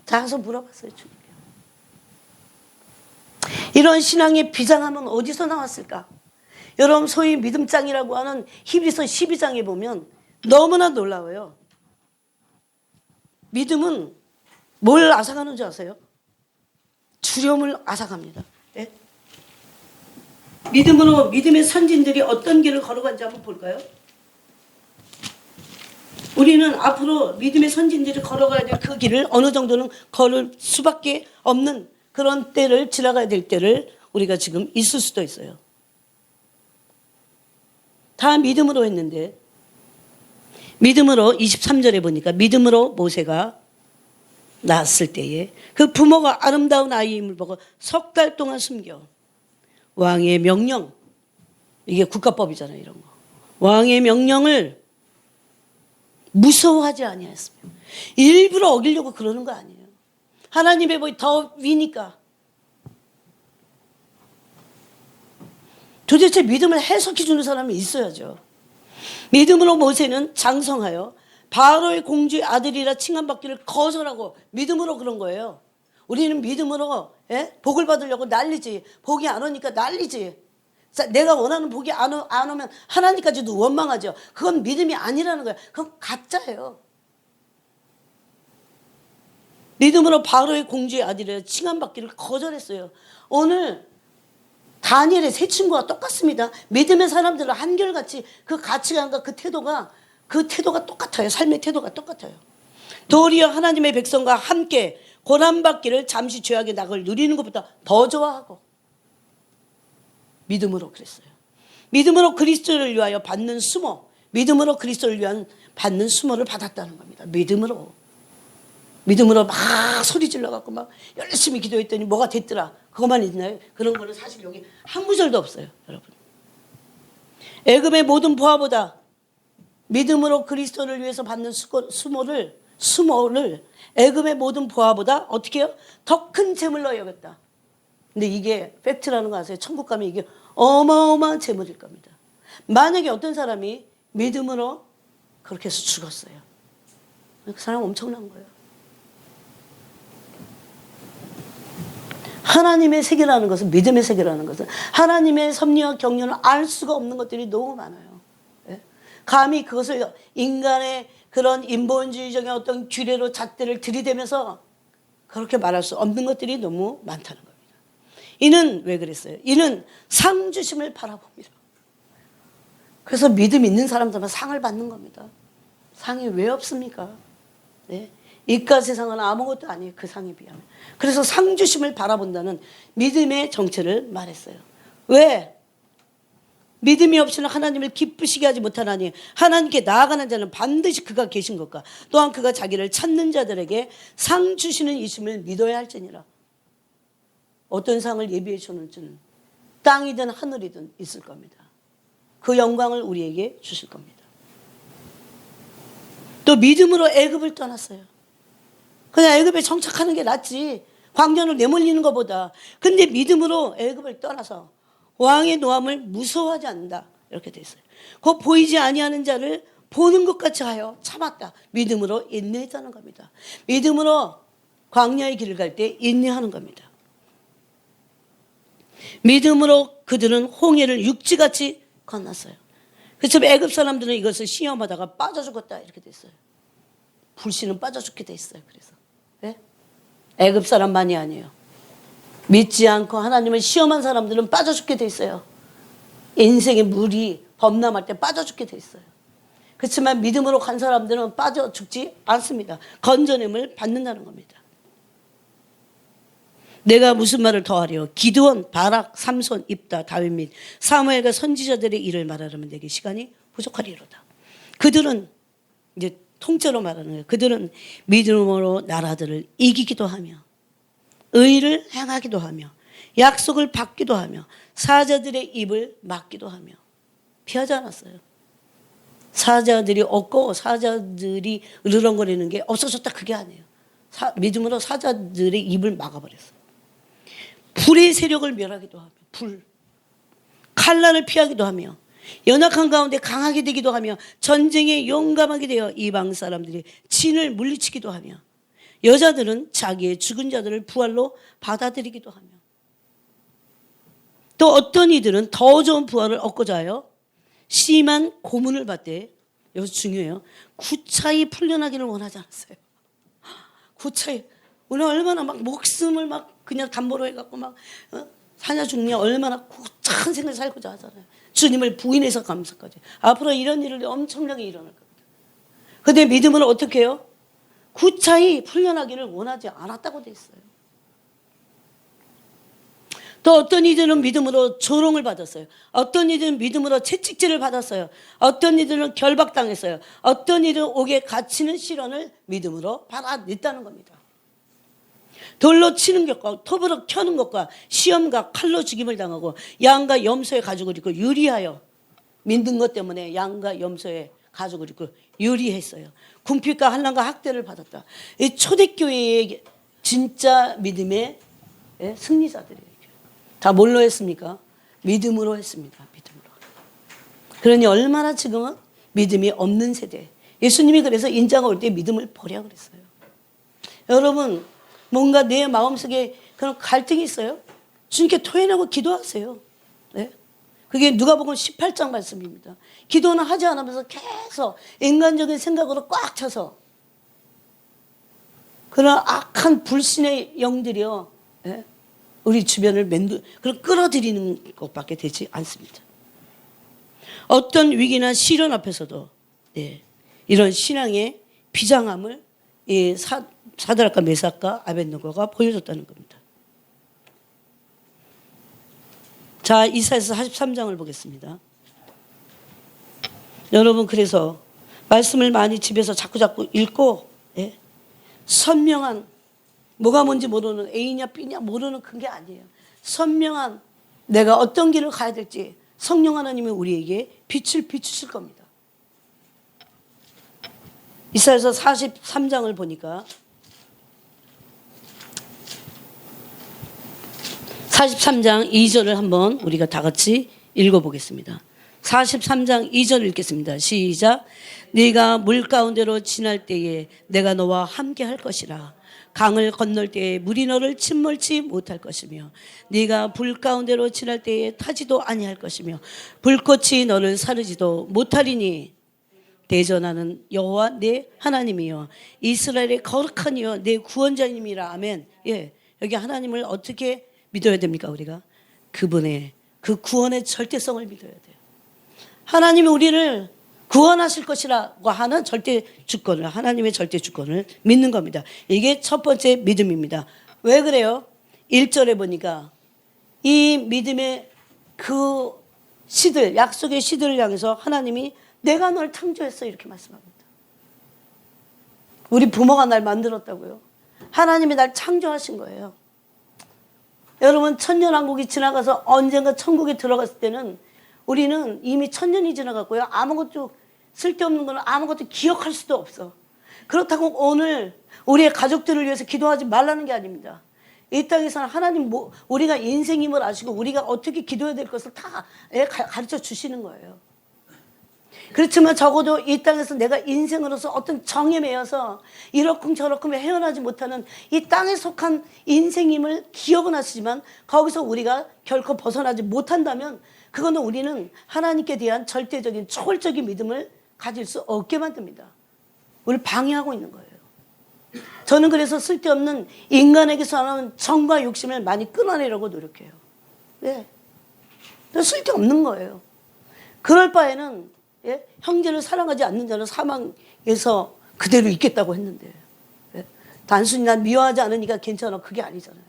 Speaker 1: 자, 가서 물어봤어요, 주님께. 이런 신앙의 비장함은 어디서 나왔을까? 여러분, 소위 믿음장이라고 하는 히브리서 12장에 보면 너무나 놀라워요. 믿음은 뭘 앗아가는 줄 아세요? 두려움을 앗아갑니다. 예? 믿음으로, 믿음의 선진들이 어떤 길을 걸어간지 한번 볼까요? 우리는 앞으로 믿음의 선진들이 걸어가야 될 그 길을 어느 정도는 걸을 수밖에 없는 그런 때를, 지나가야 될 때를 우리가 지금 있을 수도 있어요. 다 믿음으로 했는데, 믿음으로 23절에 보니까 믿음으로 모세가 낳았을 때에 그 부모가 아름다운 아이임을 보고 석 달 동안 숨겨 왕의 명령, 이게 국가법이잖아요, 이런 거. 왕의 명령을 무서워하지 아니하였습니다. 일부러 어기려고 그러는 거 아니에요. 하나님의 법이 더 위니까. 도대체 믿음을 해석해 주는 사람이 있어야죠. 믿음으로 모세는 장성하여 바로의 공주의 아들이라 칭함받기를 거절하고, 믿음으로 그런 거예요. 우리는 믿음으로 복을 받으려고 난리지. 복이 안 오니까 난리지. 내가 원하는 복이 안 오면 하나님까지도 원망하죠. 그건 믿음이 아니라는 거예요. 그건 가짜예요. 믿음으로 바로의 공주의 아들이라 칭함받기를 거절했어요. 오늘 다니엘의 세 친구와 똑같습니다. 믿음의 사람들은 한결같이 그 가치관과 그 태도가 똑같아요. 삶의 태도가 똑같아요. 도리어 하나님의 백성과 함께 고난받기를 잠시 죄악의 낙을 누리는 것보다 더 좋아하고 믿음으로 그랬어요. 믿음으로 그리스도를 위하여 받는 수모, 믿음으로 그리스도를 위한 받는 수모를 받았다는 겁니다. 믿음으로 막 소리 질러갖고 막 열심히 기도했더니 뭐가 됐더라. 그것만 있나요? 그런 거는 사실 여기 한 구절도 없어요, 여러분. 애굽의 모든 부하보다 믿음으로 그리스도를 위해서 받는 수모를 애굽의 모든 부하보다 어떻게 해요? 더 큰 재물로 여겼다. 근데 이게 팩트라는 거 아세요? 천국 가면 이게 어마어마한 재물일 겁니다. 만약에 어떤 사람이 믿음으로 그렇게 해서 죽었어요. 그 사람 엄청난 거예요. 하나님의 세계라는 것은, 믿음의 세계라는 것은 하나님의 섭리와 경륜을 알 수가 없는 것들이 너무 많아요. 감히 그것을 인간의 그런 인본주의적인 어떤 규례로 잣대를 들이대면서 그렇게 말할 수 없는 것들이 너무 많다는 겁니다. 이는 왜 그랬어요? 이는 상 주심을 바라봅니다. 그래서 믿음 있는 사람들만 상을 받는 겁니다. 상이 왜 없습니까? 네? 이깟 세상은 아무것도 아니에요. 그 상에 비하면. 그래서 상 주심을 바라본다는 믿음의 정체를 말했어요. 왜? 믿음이 없이는 하나님을 기쁘시게 하지 못하나니 하나님께 나아가는 자는 반드시 그가 계신 것과 또한 그가 자기를 찾는 자들에게 상 주시는 이심을 믿어야 할지니라. 어떤 상을 예비해 주는지는 땅이든 하늘이든 있을 겁니다. 그 영광을 우리에게 주실 겁니다. 또 믿음으로 애굽을 떠났어요. 그냥 애굽에 정착하는 게 낫지, 광년을 내몰리는 것보다. 근데 믿음으로 애굽을 떠나서 왕의 노함을 무서워하지 않는다, 이렇게 돼 있어요. 그 보이지 아니하는 자를 보는 것 같이 하여 참았다. 믿음으로 인내했다는 겁니다. 믿음으로 광야의 길을 갈 때 인내하는 겁니다. 믿음으로 그들은 홍해를 육지같이 건넜어요. 그래서 애굽 사람들은 이것을 시험하다가 빠져 죽었다, 이렇게 됐어요. 불신은 빠져 죽게 돼 있어요. 그래서 네? 애굽 사람만이 아니에요. 믿지 않고 하나님을 시험한 사람들은 빠져 죽게 돼 있어요. 인생의 물이 범람할 때 빠져 죽게 돼 있어요. 그렇지만 믿음으로 간 사람들은 빠져 죽지 않습니다. 건져냄을 받는다는 겁니다. 내가 무슨 말을 더하리요? 기드온, 바락, 삼손, 입다, 다윗 및 사무엘과 선지자들의 일을 말하려면 내게 시간이 부족하리로다. 그들은 이제 통째로 말하는 거예요. 그들은 믿음으로 나라들을 이기기도 하며 의를 행하기도 하며 약속을 받기도 하며 사자들의 입을 막기도 하며 피하지 않았어요. 사자들이 없고 사자들이 으르렁거리는 게 없어졌다, 그게 아니에요. 믿음으로 사자들의 입을 막아버렸어요. 불의 세력을 멸하기도 하며 칼날을 피하기도 하며 연약한 가운데 강하게 되기도 하며 전쟁에 용감하게 되어 이방 사람들이 진을 물리치기도 하며 여자들은 자기의 죽은 자들을 부활로 받아들이기도 하며 또 어떤 이들은 더 좋은 부활을 얻고자 하여 심한 고문을 받되, 여기서 중요해요, 구차히 풀려나기를 원하지 않았어요. 구차히. 오늘 얼마나 막 목숨을 막 그냥 담보로 해갖고 막 사냐 죽냐 얼마나 구차한 생을 살고자 하잖아요. 주님을 부인해서 감사까지. 앞으로 이런 일을 엄청나게 일어날 겁니다. 그런데 믿음은 어떻게 해요? 구차히 풀려나기를 원하지 않았다고 돼 있어요. 또 어떤 이들은 믿음으로 조롱을 받았어요. 어떤 이들은 믿음으로 채찍질을 받았어요. 어떤 이들은 결박당했어요. 어떤 이들은 옥에 갇히는 시련을 믿음으로 받아냈다는 겁니다. 돌로 치는 것과 톱으로 켜는 것과 시험과 칼로 죽임을 당하고 양과 염소의 가죽을 입고 유리하여 믿는 것 때문에 양과 염소의 가죽을 입고 유리했어요. 궁핍과 환난과 학대를 받았다. 이 초대교회의 진짜 믿음의 승리자들이에요. 다 뭘로 했습니까? 믿음으로 했습니다. 믿음으로. 그러니 얼마나 지금은 믿음이 없는 세대. 예수님이 그래서 인자가 올 때 믿음을 버려 그랬어요. 여러분, 뭔가 내 마음속에 그런 갈등이 있어요? 주님께 토해내고 기도하세요. 네? 그게 누가복음 18장 말씀입니다. 기도는 하지 않으면서 계속 인간적인 생각으로 꽉 차서 그런 악한 불신의 영들이요, 예? 우리 주변을 끌어들이는 것밖에 되지 않습니다. 어떤 위기나 시련 앞에서도, 예, 이런 신앙의 비장함을 이 사드락과 메삭과 아벳느고가 보여줬다는 겁니다. 자, 이사야서 43장을 보겠습니다. 여러분, 그래서 말씀을 많이 집에서 자꾸 읽고, 예? 선명한, 뭐가 뭔지 모르는 A냐 B냐 모르는 그게 아니에요. 선명한 내가 어떤 길을 가야 될지 성령 하나님이 우리에게 빛을 비추실 겁니다. 이사야서 43장을 보니까 43장 2절을 한번 우리가 다 같이 읽어보겠습니다. 43장 2절 읽겠습니다. 시작. 네가 물 가운데로 지날 때에 내가 너와 함께 할 것이라. 강을 건널 때에 물이 너를 침몰치 못할 것이며 네가 불 가운데로 지날 때에 타지도 아니할 것이며 불꽃이 너를 사르지도 못하리니 대전하는 여호와 내 하나님이여 이스라엘의 거룩한 이여 내 구원자님이라. 아멘. 예, 여기 하나님을 어떻게 믿어야 됩니까? 우리가 그분의 그 구원의 절대성을 믿어야 돼요. 하나님이 우리를 구원하실 것이라고 하는 절대 주권을, 하나님의 절대 주권을 믿는 겁니다. 이게 첫 번째 믿음입니다. 왜 그래요? 1절에 보니까 이 믿음의 그 시들, 약속의 시들을 향해서 하나님이 내가 널 창조했어 이렇게 말씀합니다. 우리 부모가 날 만들었다고요. 하나님이 날 창조하신 거예요. 여러분, 천년왕국이 지나가서 언젠가 천국에 들어갔을 때는 우리는 이미 천년이 지나갔고요. 아무것도 쓸데없는 건 아무것도 기억할 수도 없어. 그렇다고 오늘 우리의 가족들을 위해서 기도하지 말라는 게 아닙니다. 이 땅에서는 하나님 우리가 인생임을 아시고 우리가 어떻게 기도해야 될 것을 다 가르쳐 주시는 거예요. 그렇지만 적어도 이 땅에서 내가 인생으로서 어떤 정에 매여서 이러쿵저러쿵 헤어나지 못하는 이 땅에 속한 인생임을 기억은 하시지만 거기서 우리가 결코 벗어나지 못한다면 그거는 우리는 하나님께 대한 절대적인 초월적인 믿음을 가질 수 없게 만듭니다. 우리를 방해하고 있는 거예요. 저는 그래서 쓸데없는 인간에게서 나오는 정과 욕심을 많이 끊어내려고 노력해요. 왜? 쓸데없는 거예요. 그럴 바에는, 예? 형제를 사랑하지 않는 자는 사망에서 그대로 있겠다고 했는데, 예? 단순히 난 미워하지 않으니까 괜찮아, 그게 아니잖아요.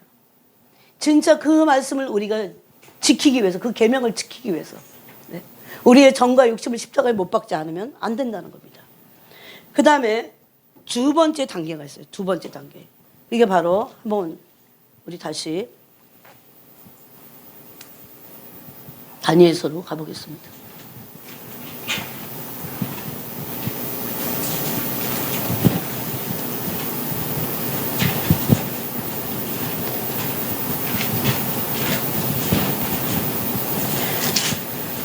Speaker 1: 진짜 그 말씀을 우리가 지키기 위해서, 그 계명을 지키기 위해서, 네? 우리의 정과 욕심을 십자가에 못 박지 않으면 안 된다는 겁니다. 그 다음에 두 번째 단계가 있어요. 두 번째 단계. 이게 바로 한번 우리 다시 다니엘서로 가보겠습니다.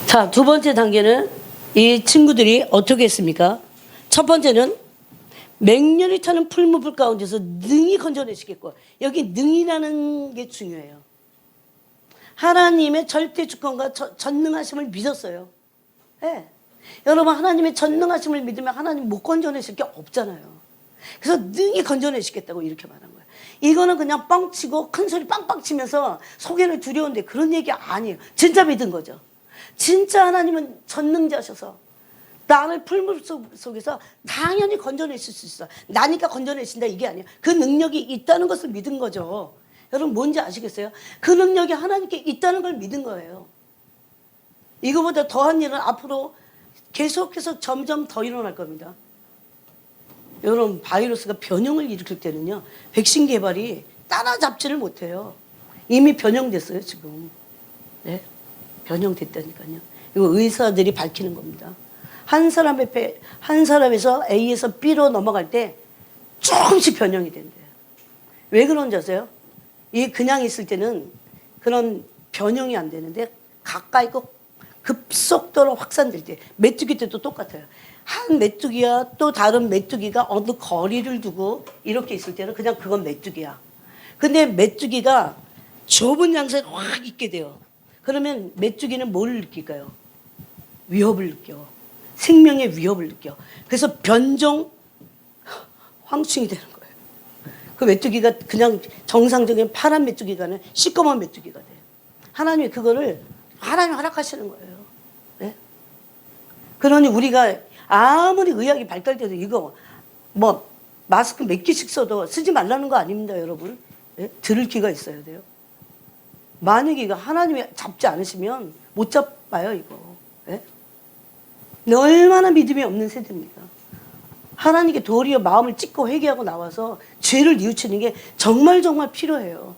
Speaker 1: 자, 두 번째 단계는 이 친구들이 어떻게 했습니까? 첫 번째는 맹렬히 타는 풀무불 가운데서 능히 건져내시겠고, 여기 능이라는 게 중요해요. 하나님의 절대 주권과 전능하심을 믿었어요. 네. 여러분, 하나님의 전능하심을 믿으면 하나님 못 건져내실 게 없잖아요. 그래서 능히 건져내시겠다고 이렇게 말한 거예요. 이거는 그냥 뻥치고 큰 소리 빵빵 치면서 속에는 두려운데 그런 얘기 아니에요. 진짜 믿은 거죠. 진짜 하나님은 전능자셔서 나를 풀물 속에서 당연히 건져내실 수 있어. 나니까 건져내신다 이게 아니에요. 그 능력이 있다는 것을 믿은 거죠. 여러분 뭔지 아시겠어요? 그 능력이 하나님께 있다는 걸 믿은 거예요. 이거보다 더한 일은 앞으로 계속해서 점점 더 일어날 겁니다. 여러분, 바이러스가 변형을 일으킬 때는요, 백신 개발이 따라잡지를 못해요. 이미 변형됐어요 지금. 네? 변형됐다니까요. 이거 의사들이 밝히는 겁니다. 한 사람에서 A에서 B로 넘어갈 때 조금씩 변형이 된대요. 왜 그런지 아세요? 이 그냥 있을 때는 그런 변형이 안 되는데 가까이 급속도로 확산될 때, 메뚜기 때도 똑같아요. 한 메뚜기와 또 다른 메뚜기가 어느 거리를 두고 이렇게 있을 때는 그냥 그건 메뚜기야. 근데 메뚜기가 좁은 양상에 확 있게 돼요. 그러면 메뚜기는 뭘 느낄까요? 위협을 느껴. 생명의 위협을 느껴. 그래서 변종 황충이 되는 거예요. 그 메뚜기가 그냥 정상적인 파란 메뚜기가 아니라 시꺼먼 메뚜기가 돼요. 하나님이 그거를 하나님 허락하시는 거예요. 네? 그러니 우리가 아무리 의학이 발달돼도 이거 뭐 마스크 몇 개씩 써도 쓰지 말라는 거 아닙니다, 여러분. 네? 들을 귀가 있어야 돼요. 만약에 이거 하나님이 잡지 않으시면 못 잡아요, 이거. 네? 얼마나 믿음이 없는 세대입니까? 하나님께 도리어 마음을 찢고 회개하고 나와서 죄를 뉘우치는 게 정말 필요해요.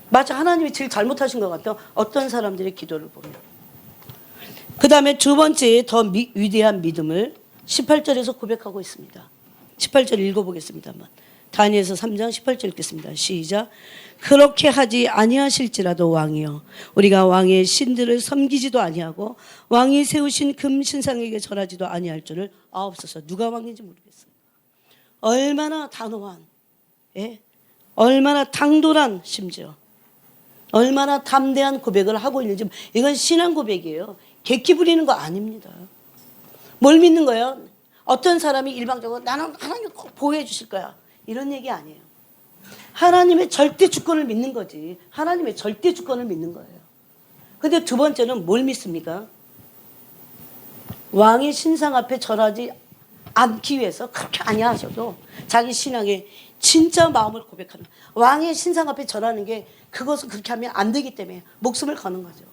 Speaker 1: 맞아, 하나님이 제일 잘못하신 것 같아요. 어떤 사람들의 기도를 보면. 그 다음에 두 번째 더 위대한 믿음을 18절에서 고백하고 있습니다. 18절 읽어보겠습니다. 한번. 다니엘서 3장 18절 읽겠습니다. 시작. 그렇게 하지 아니하실지라도 왕이여, 우리가 왕의 신들을 섬기지도 아니하고 왕이 세우신 금 신상에게 절하지도 아니할 줄을 아옵소서. 누가 왕인지 모르겠어요. 얼마나 단호한, 예? 얼마나 당돌한, 심지어 얼마나 담대한 고백을 하고 있는지. 이건 신앙 고백이에요. 객기 부리는 거 아닙니다. 뭘 믿는 거예요? 어떤 사람이 일방적으로 나는 하나님 꼭 보호해 주실 거야, 이런 얘기 아니에요. 하나님의 절대 주권을 믿는 거지. 하나님의 절대 주권을 믿는 거예요. 근데 두 번째는 뭘 믿습니까? 왕의 신상 앞에 절하지 않기 위해서 그렇게 아니하셔도 자기 신앙의 진짜 마음을 고백하는, 왕의 신상 앞에 절하는 게 그것은 그렇게 하면 안 되기 때문에 목숨을 거는 거죠.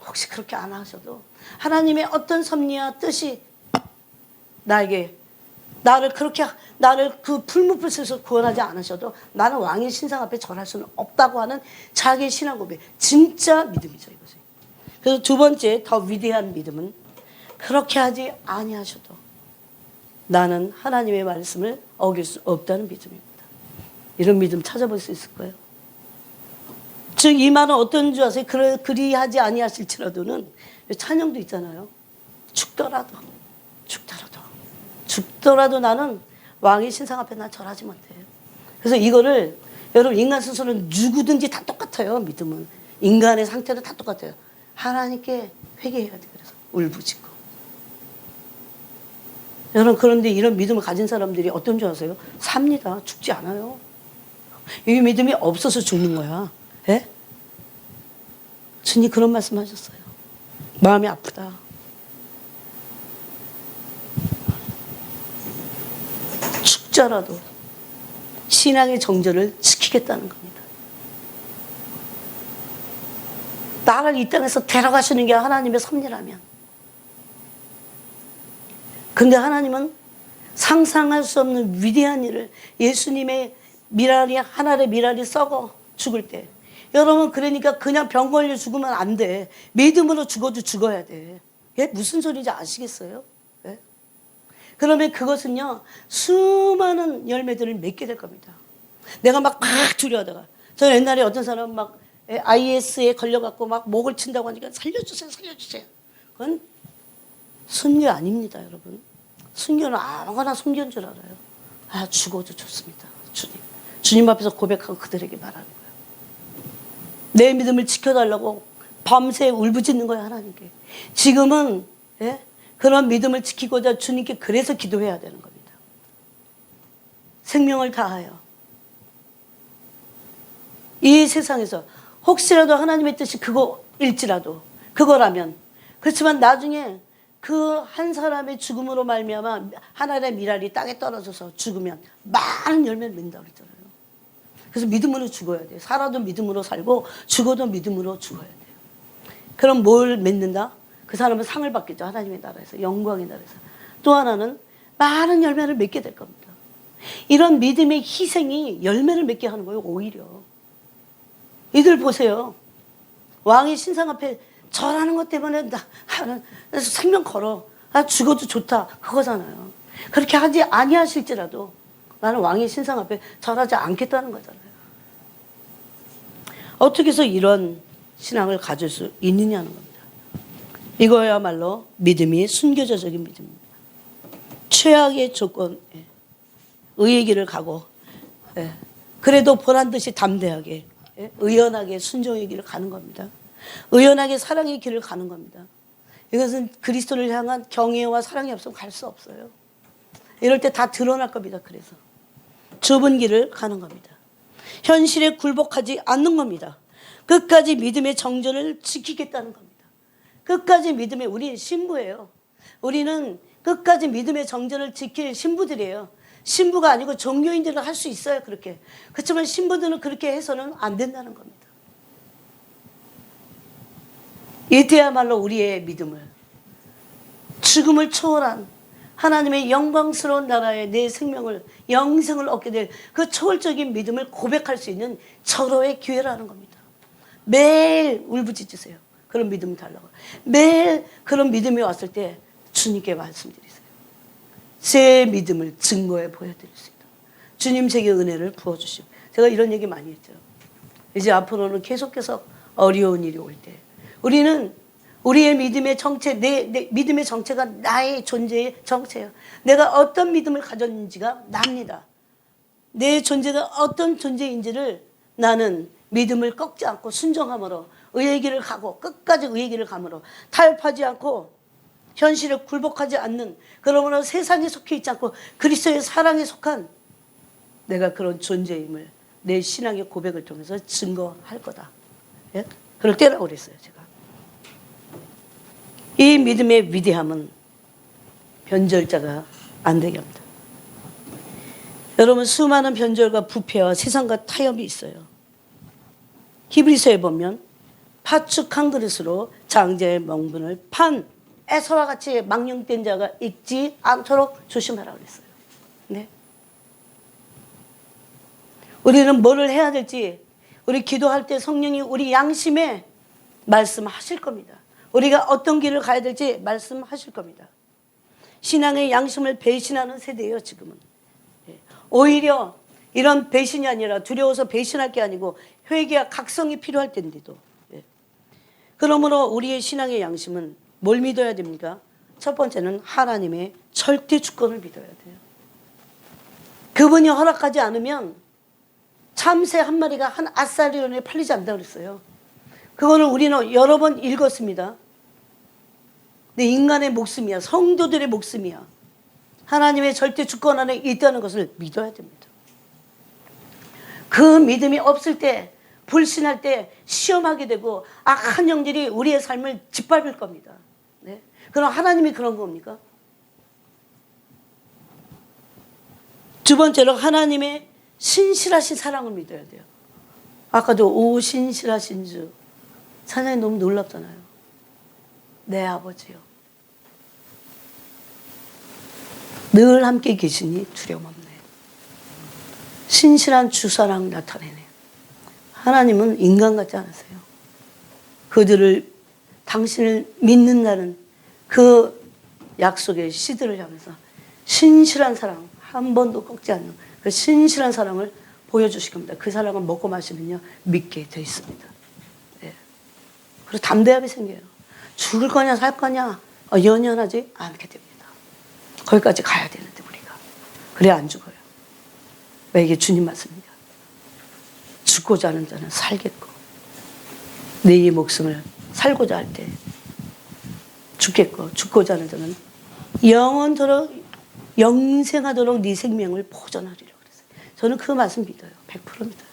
Speaker 1: 혹시 그렇게 안 하셔도 하나님의 어떤 섭리와 뜻이 나를 그 풀무불에서 구원하지 않으셔도 나는 왕의 신상 앞에 절할 수는 없다고 하는 자기의 신앙 고백, 진짜 믿음이죠, 이것이. 그래서 두 번째 더 위대한 믿음은 그렇게 하지 아니하셔도 나는 하나님의 말씀을 어길 수 없다는 믿음입니다. 이런 믿음 찾아볼 수 있을 거예요. 즉 이 말은 어떤 줄 아세요? 그리하지 아니하실지라도는 찬양도 있잖아요. 죽더라도 나는 왕의 신상 앞에 난 절하지 못해. 그래서 이거를 여러분, 인간 스스로는 누구든지 다 똑같아요. 믿음은 인간의 상태도 다 똑같아요. 하나님께 회개해야 돼. 그래서 울부짖고. 여러분, 그런데 이런 믿음을 가진 사람들이 어떤 줄 아세요? 삽니다. 죽지 않아요. 이 믿음이 없어서 죽는 거야. 예? 주님 그런 말씀 하셨어요. 마음이 아프다. 죽자라도 신앙의 정절을 지키겠다는 겁니다. 나를 이 땅에서 데려가시는 게 하나님의 섭리라면, 근데 하나님은 상상할 수 없는 위대한 일을, 예수님의 미랄이, 하늘의 미랄이 썩어 죽을 때, 여러분, 그러니까 그냥 병 걸려 죽으면 안 돼. 믿음으로 죽어도 죽어야 돼. 이게 무슨 소리인지 아시겠어요? 네? 그러면 그것은요, 수많은 열매들을 맺게 될 겁니다. 내가 막 두려워하다가, 저 옛날에 어떤 사람은 막 IS에 걸려갖고 막 목을 친다고 하니까 살려주세요. 그건 순교 아닙니다, 여러분. 순교는 아무거나 순교인 줄 알아요. 아, 죽어도 좋습니다, 주님 앞에서 고백하고 그들에게 말하는 거예요. 내 믿음을 지켜달라고 밤새 울부짖는 거예요, 하나님께. 지금은 그런 믿음을 지키고자 주님께 그래서 기도해야 되는 겁니다. 생명을 다하여 이 세상에서 혹시라도 하나님의 뜻이 그거일지라도, 그거라면, 그렇지만 나중에 그 한 사람의 죽음으로 말미암아 하나님의 미랄이 땅에 떨어져서 죽으면 많은 열매를 맺는다고 그랬잖아요. 그래서 믿음으로 죽어야 돼요. 살아도 믿음으로 살고 죽어도 믿음으로 죽어야 돼요. 그럼 뭘 맺는다? 그 사람은 상을 받겠죠. 하나님의 나라에서, 영광의 나라에서. 또 하나는 많은 열매를 맺게 될 겁니다. 이런 믿음의 희생이 열매를 맺게 하는 거예요, 오히려. 이들 보세요. 왕의 신상 앞에 절하는 것 때문에 생명 걸어. 나 죽어도 좋다. 그거잖아요. 그렇게 하지 아니하실지라도 나는 왕의 신상 앞에 절하지 않겠다는 거잖아요. 어떻게 해서 이런 신앙을 가질 수 있느냐는 겁니다. 이거야말로 믿음이 순교자적인 믿음입니다. 최악의 조건에 의의 길을 가고, 그래도 보란 듯이 담대하게 예? 의연하게 순종의 길을 가는 겁니다. 의연하게 사랑의 길을 가는 겁니다. 이것은 그리스도를 향한 경외와 사랑이 없으면 갈 수 없어요. 이럴 때 다 드러날 겁니다. 그래서 좁은 길을 가는 겁니다. 현실에 굴복하지 않는 겁니다. 끝까지 믿음의 정전을 지키겠다는 겁니다. 끝까지 믿음의, 우리 신부예요. 우리는 끝까지 믿음의 정전을 지킬 신부들이에요. 신부가 아니고 종교인들은 할 수 있어요. 그렇게. 그렇지만 신부들은 그렇게 해서는 안 된다는 겁니다. 이때야말로 우리의 믿음을, 죽음을 초월한 하나님의 영광스러운 나라에 내 생명을, 영생을 얻게 될 그 초월적인 믿음을 고백할 수 있는 절호의 기회라는 겁니다. 매일 울부짖으세요. 그런 믿음을 달라고. 매일 그런 믿음이 왔을 때 주님께 말씀드리세요. 제 믿음을 증거해 보여드릴 수 있다. 주님 제게 은혜를 부어주시고. 제가 이런 얘기 많이 했죠. 이제 앞으로는 계속해서 어려운 일이 올 때 우리는 우리의 믿음의 정체, 내 믿음의 정체가 나의 존재의 정체예요. 내가 어떤 믿음을 가졌는지가 납니다. 내 존재가 어떤 존재인지를 나는 믿음을 꺾지 않고 순종함으로 의의 길을 가고 끝까지 의의 길을 감으로 타협하지 않고 현실에 굴복하지 않는, 그러므로 세상에 속해 있지 않고 그리스도의 사랑에 속한 내가 그런 존재임을 내 신앙의 고백을 통해서 증거할 거다. 예? 그럴 때라고 그랬어요. 제가. 이 믿음의 위대함은 변절자가 안 되게 합니다. 여러분, 수많은 변절과 부패와 세상과 타협이 있어요. 히브리서에 보면 파축 한 그릇으로 장자의 명분을 판 에서와 같이 망령된 자가 있지 않도록 조심하라고 그랬어요. 네. 우리는 뭐를 해야 될지, 우리 기도할 때 성령이 우리 양심에 말씀하실 겁니다. 우리가 어떤 길을 가야 될지 말씀하실 겁니다. 신앙의 양심을 배신하는 세대예요, 지금은. 오히려 이런 배신이 아니라 두려워서 배신할 게 아니고 회개와 각성이 필요할 텐데도. 그러므로 우리의 신앙의 양심은 뭘 믿어야 됩니까? 첫 번째는 하나님의 절대 주권을 믿어야 돼요. 그분이 허락하지 않으면 참새 한 마리가 한 아사리온에 팔리지 않는다고 그랬어요. 그거는 우리는 여러 번 읽었습니다. 근데 인간의 목숨이야. 성도들의 목숨이야. 하나님의 절대 주권 안에 있다는 것을 믿어야 됩니다. 그 믿음이 없을 때, 불신할 때 시험하게 되고 악한 영들이 우리의 삶을 짓밟을 겁니다. 네? 그럼 하나님이 그런 겁니까? 두 번째로 하나님의 신실하신 사랑을 믿어야 돼요. 아까도 오 신실하신 주, 찬양이 너무 놀랍잖아요. 내 아버지요, 늘 함께 계시니 두려움 없네. 신실한 주사랑 나타내네. 하나님은 인간 같지 않으세요. 그들을, 당신을 믿는다는 그 약속의 시들을 향해서 신실한 사랑, 한 번도 꺾지 않는 그 신실한 사랑을 보여주실 겁니다. 그 사랑을 먹고 마시면요, 믿게 돼 있습니다. 네. 그리고 담대함이 생겨요. 죽을 거냐 살 거냐 연연하지 않게 됩니다. 거기까지 가야 되는데 우리가. 그래야 안 죽어요. 왜? 이게 주님 말씀입니다. 죽고자 하는 자는 살겠고 내 목숨을 살고자 할 때 죽겠고, 죽고자 하는 자는 영원토록 영생하도록 네 생명을 보존하리라고 그랬어요. 저는 그 말씀 믿어요. 100%입니다.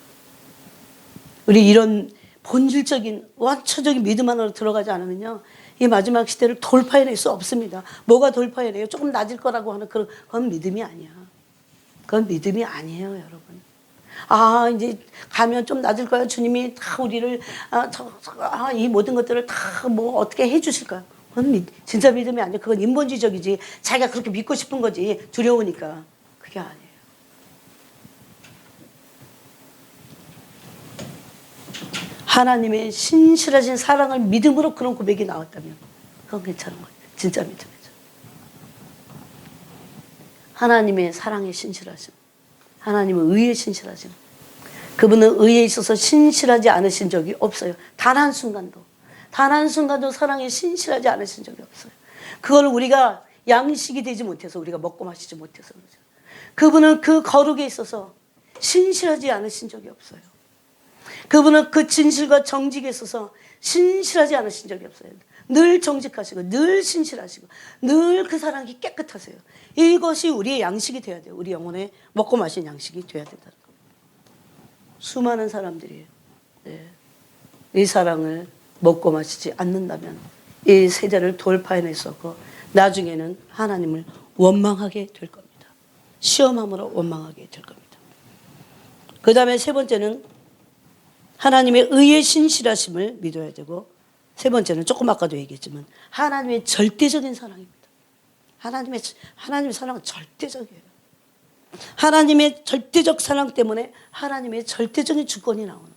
Speaker 1: 우리 이런 본질적인 원초적인 믿음 안으로 들어가지 않으면요, 이 마지막 시대를 돌파해낼 수 없습니다. 뭐가 돌파해내요? 조금 낮을 거라고 하는 그건 믿음이 아니야. 그건 믿음이 아니에요, 여러분. 아, 이제 가면 좀 낮을 거야. 주님이 다 우리를 이 모든 것들을 다 뭐 어떻게 해주실 거야. 그건 진짜 믿음이 아니야. 그건 인본주의적이지. 자기가 그렇게 믿고 싶은 거지. 두려우니까. 그게 아니에요. 하나님의 신실하신 사랑을 믿음으로 그런 고백이 나왔다면 그건 괜찮은 거예요. 진짜 믿음이죠. 하나님의 사랑의 신실하심, 하나님의 의의 신실하심. 그분은 의에 있어서 신실하지 않으신 적이 없어요. 단 한순간도 사랑에 신실하지 않으신 적이 없어요. 그걸 우리가 양식이 되지 못해서, 우리가 먹고 마시지 못해서 그러죠. 그분은 그 거룩에 있어서 신실하지 않으신 적이 없어요. 그분은 그 진실과 정직에 있어서 신실하지 않으신 적이 없어요. 늘 정직하시고 늘 신실하시고 늘 그 사랑이 깨끗하세요. 이것이 우리의 양식이 되어야 돼요. 우리 영혼의 먹고 마신 양식이 되어야 된다는 겁니다. 수많은 사람들이 이 사랑을 먹고 마시지 않는다면 이 세대를 돌파해낼 수 없고 나중에는 하나님을 원망하게 될 겁니다. 시험함으로 원망하게 될 겁니다. 그 다음에 세 번째는 하나님의 의의 신실하심을 믿어야 되고, 세 번째는 조금 아까도 얘기했지만 하나님의 절대적인 사랑입니다. 하나님의 사랑은 절대적이에요. 하나님의 절대적 사랑 때문에 하나님의 절대적인 주권이 나오는 거죠.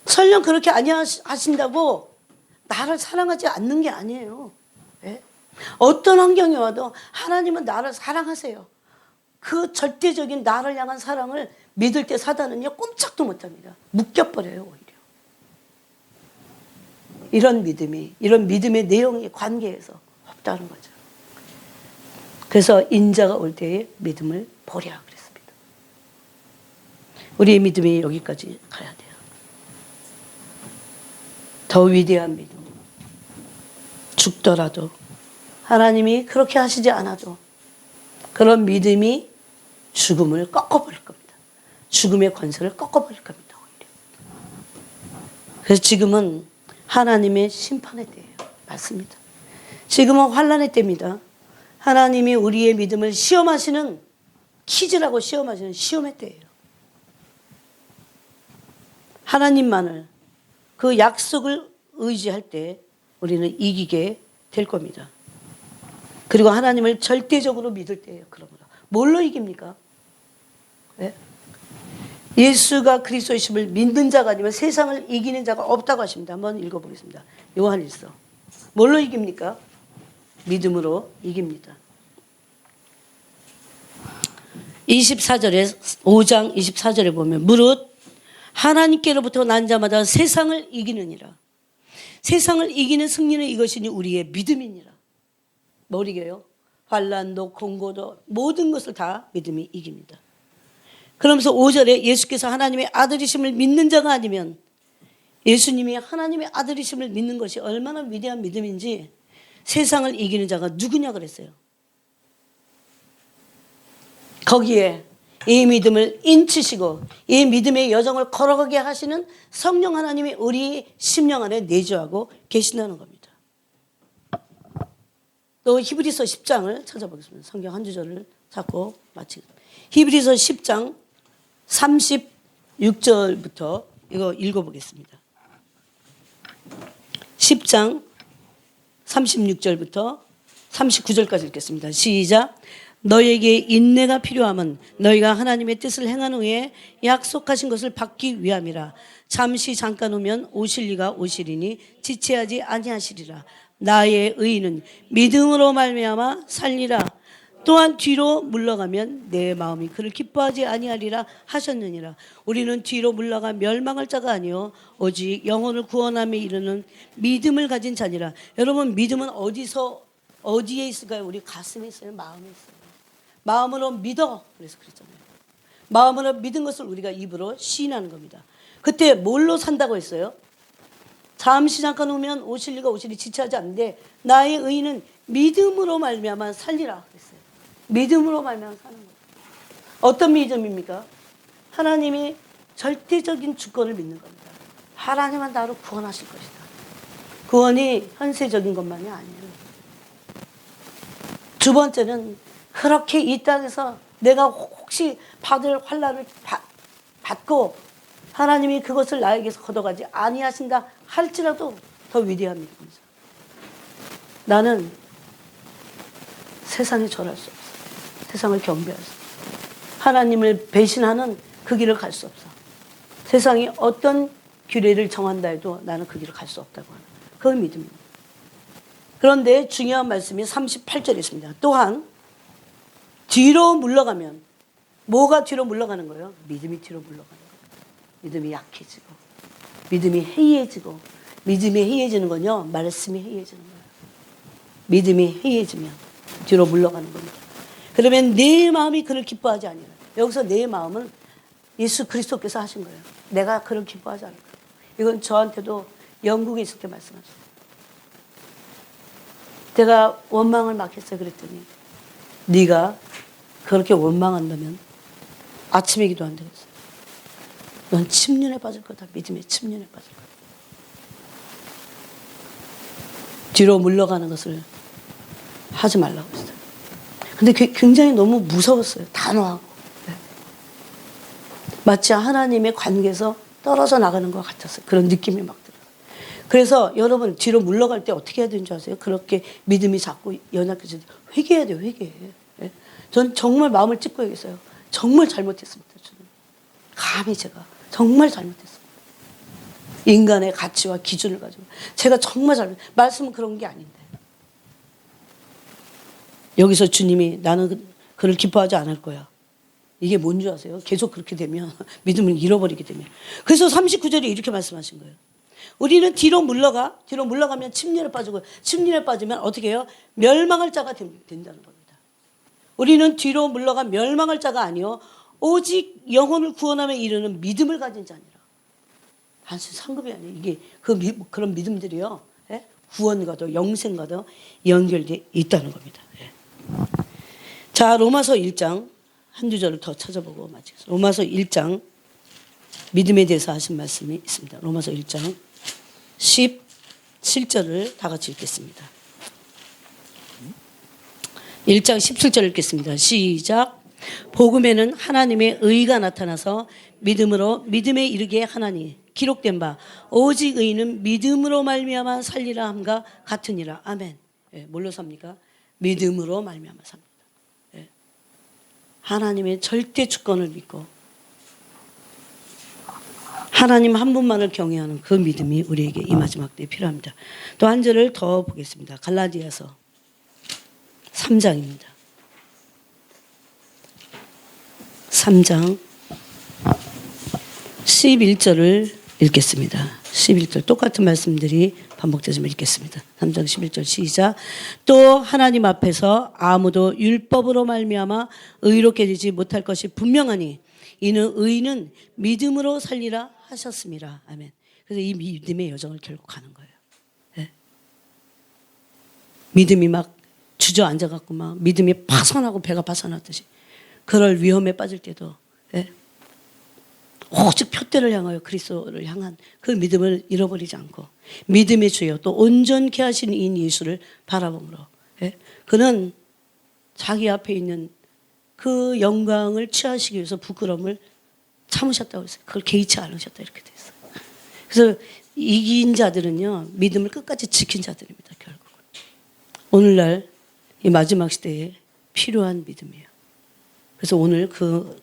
Speaker 1: 설령 그렇게 아니하신다고 나를 사랑하지 않는 게 아니에요. 네? 어떤 환경이 와도 하나님은 나를 사랑하세요. 그 절대적인 나를 향한 사랑을 믿을 때 사단은요 꼼짝도 못합니다. 묶여버려요. 오히려 이런 믿음의 내용이 관계에서 없다는 거죠. 그래서 인자가 올 때에 믿음을 보랴 그랬습니다. 우리의 믿음이 여기까지 가야 돼요. 더 위대한 믿음. 죽더라도 하나님이 그렇게 하시지 않아도 그런 믿음이 죽음을 꺾어버릴 겁니다. 죽음의 권세를 꺾어버릴 겁니다. 오히려. 그래서 지금은 하나님의 심판의 때예요. 맞습니다. 지금은 환난의 때입니다. 하나님이 우리의 믿음을 시험하시는, 퀴즈라고 시험하시는 시험의 때예요. 하나님만을, 그 약속을 의지할 때 우리는 이기게 될 겁니다. 그리고 하나님을 절대적으로 믿을 때예요. 그러므로 뭘로 이깁니까? 네? 예수가 그리스도이심을 믿는 자가 아니면 세상을 이기는 자가 없다고 하십니다. 한번 읽어보겠습니다. 요한일서. 뭘로 이깁니까? 믿음으로 이깁니다. 24절에 5장 24절에 보면 무릇 하나님께로부터 난 자마다 세상을 이기느니라. 세상을 이기는 승리는 이것이니 우리의 믿음이니라. 뭘 이겨요? 환난도 공고도 모든 것을 다 믿음이 이깁니다. 그러면서 5절에 예수께서 하나님의 아들이심을 믿는 자가 아니면, 예수님이 하나님의 아들이심을 믿는 것이 얼마나 위대한 믿음인지 세상을 이기는 자가 누구냐 그랬어요. 거기에 이 믿음을 인치시고 이 믿음의 여정을 걸어가게 하시는 성령 하나님이 우리 심령 안에 내주하고 계신다는 겁니다. 또 히브리서 10장을 찾아보겠습니다. 성경 한 주절을 찾고 마치겠습니다. 히브리서 10장 36절부터 이거 읽어보겠습니다. 10장 36절부터 39절까지 읽겠습니다. 시작. 너에게 인내가 필요함은 너희가 하나님의 뜻을 행한 후에 약속하신 것을 받기 위함이라. 잠시 잠깐 오면 오실 이가 오시리니 지체하지 아니하시리라. 나의 의인은 믿음으로 말미암아 살리라. 또한 뒤로 물러가면 내 마음이 그를 기뻐하지 아니하리라 하셨느니라. 우리는 뒤로 물러가 멸망할 자가 아니요 오직 영혼을 구원함에 이르는 믿음을 가진 자니라. 여러분, 믿음은 어디에 있을까요? 우리 가슴에 있어요? 마음에 있어요? 마음으로 믿어. 그래서 그랬잖아요. 마음으로 믿은 것을 우리가 입으로 시인하는 겁니다. 그때 뭘로 산다고 했어요? 잠시 잠깐 오면 오실 이가 오시리 지체하지 않는데 나의 의인은 믿음으로 말미암아 살리라 그랬어요. 믿음으로 말미암아 사는 거예요. 어떤 믿음입니까? 하나님이 절대적인 주권을 믿는 겁니다. 하나님은 나를 구원하실 것이다. 구원이 현세적인 것만이 아니에요. 두 번째는 그렇게 이 땅에서 내가 혹시 받을 환난을 받고 하나님이 그것을 나에게서 걷어가지 아니하신다 할지라도 더 위대한 믿음이죠. 나는 세상에 절할 수 없어. 세상을 경배할 수 없어. 하나님을 배신하는 그 길을 갈 수 없어. 세상이 어떤 규례를 정한다 해도 나는 그 길을 갈 수 없다고 하는 그건 믿음입니다. 그런데 중요한 말씀이 38절에 있습니다. 또한 뒤로 물러가면, 뭐가 뒤로 물러가는 거예요? 믿음이 뒤로 물러가는 거예요. 믿음이 약해지고 믿음이 해이해지고, 믿음이 해이해지는 건요 말씀이 해이해지는 거예요. 믿음이 해이해지면 뒤로 물러가는 겁니다. 그러면 내 마음이 그를 기뻐하지 아니라, 여기서 내 마음은 예수 그리스도께서 하신 거예요. 내가 그를 기뻐하지 않을 거예요. 이건 저한테도 영국에 있을 때 말씀하셨어요. 제가 원망을 막 했어요. 그랬더니 네가 그렇게 원망한다면 아침에 기도한다고 했어요. 넌 침륜에 빠질 거다. 믿음의 침륜에 빠질 거다. 뒤로 물러가는 것을 하지 말라고 했어요. 근데 굉장히 너무 무서웠어요. 단호하고. 네. 마치 하나님의 관계에서 떨어져 나가는 것 같았어요. 그런 느낌이 막 들어요. 그래서 여러분 뒤로 물러갈 때 어떻게 해야 되는 줄 아세요? 그렇게 믿음이 자꾸 연약해질 때 회개해야 돼요. 회개해. 네. 전 정말 마음을 찢고야겠어요. 정말 잘못했습니다. 저는. 감히 제가 정말 잘못했어요. 인간의 가치와 기준을 가지고 제가 정말 말씀은 그런 게 아닌데 여기서 주님이 나는 그를 기뻐하지 않을 거야. 이게 뭔지 아세요? 계속 그렇게 되면 믿음을 잃어버리게 되면. 그래서 39절에 이렇게 말씀하신 거예요. 우리는 뒤로 물러가면 침륜에 빠지고 침륜에 빠지면 어떻게 해요? 멸망할 자가 된다는 겁니다. 우리는 뒤로 물러가 멸망할 자가 아니요 오직 영혼을 구원함에 이르는 믿음을 가진 자니라. 단순히 상급이 아니에요. 이게 그런 믿음들이요. 예? 구원과도 영생과도 연결되어 있다는 겁니다. 예. 자, 로마서 1장 한두 절을 더 찾아보고 마치겠습니다. 로마서 1장 믿음에 대해서 하신 말씀이 있습니다. 로마서 1장 17절을 다 같이 읽겠습니다. 1장 17절 읽겠습니다. 시작. 복음에는 하나님의 의가 나타나서 믿음에 이르게 하나니 기록된 바 오직 의인은 믿음으로 말미암아 살리라 함과 같으니라. 아멘. 예, 뭘로 삽니까? 믿음으로 말미암아 삽니다. 예. 하나님의 절대 주권을 믿고 하나님 한 분만을 경외하는 그 믿음이 우리에게 이 마지막 때에 필요합니다. 또 한 절을 더 보겠습니다. 갈라디아서 3장입니다. 3장 11절을 읽겠습니다. 11절 똑같은 말씀들이 반복되지만 읽겠습니다. 3장 11절 시작. 또 하나님 앞에서 아무도 율법으로 말미암아 의롭게 되지 못할 것이 분명하니 이는 의인은 믿음으로 살리라 하셨습니다. 아멘. 그래서 이 믿음의 여정을 결국 가는 거예요. 네. 믿음이 막 주저앉아갖고 막 믿음이 파손하고 배가 파손하듯이 그럴 위험에 빠질 때도 네. 오직 표대를 향하여 그리스도를 향한 그 믿음을 잃어버리지 않고 믿음의 주여 또 온전케 하신 이인 예수를 바라봄으로 예? 그는 자기 앞에 있는 그 영광을 취하시기 위해서 부끄러움을 참으셨다고 했어요. 그걸 개의치 않으셨다 이렇게 돼 있어요. 그래서 이긴 자들은요 믿음을 끝까지 지킨 자들입니다. 결국 오늘날 이 마지막 시대에 필요한 믿음이에요. 그래서 오늘 그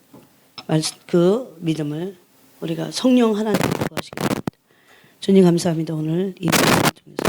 Speaker 1: 믿음을 우리가 성령 하나님께 구하시기 바랍니다. 주님 감사합니다. 오늘 이 말씀을 통해서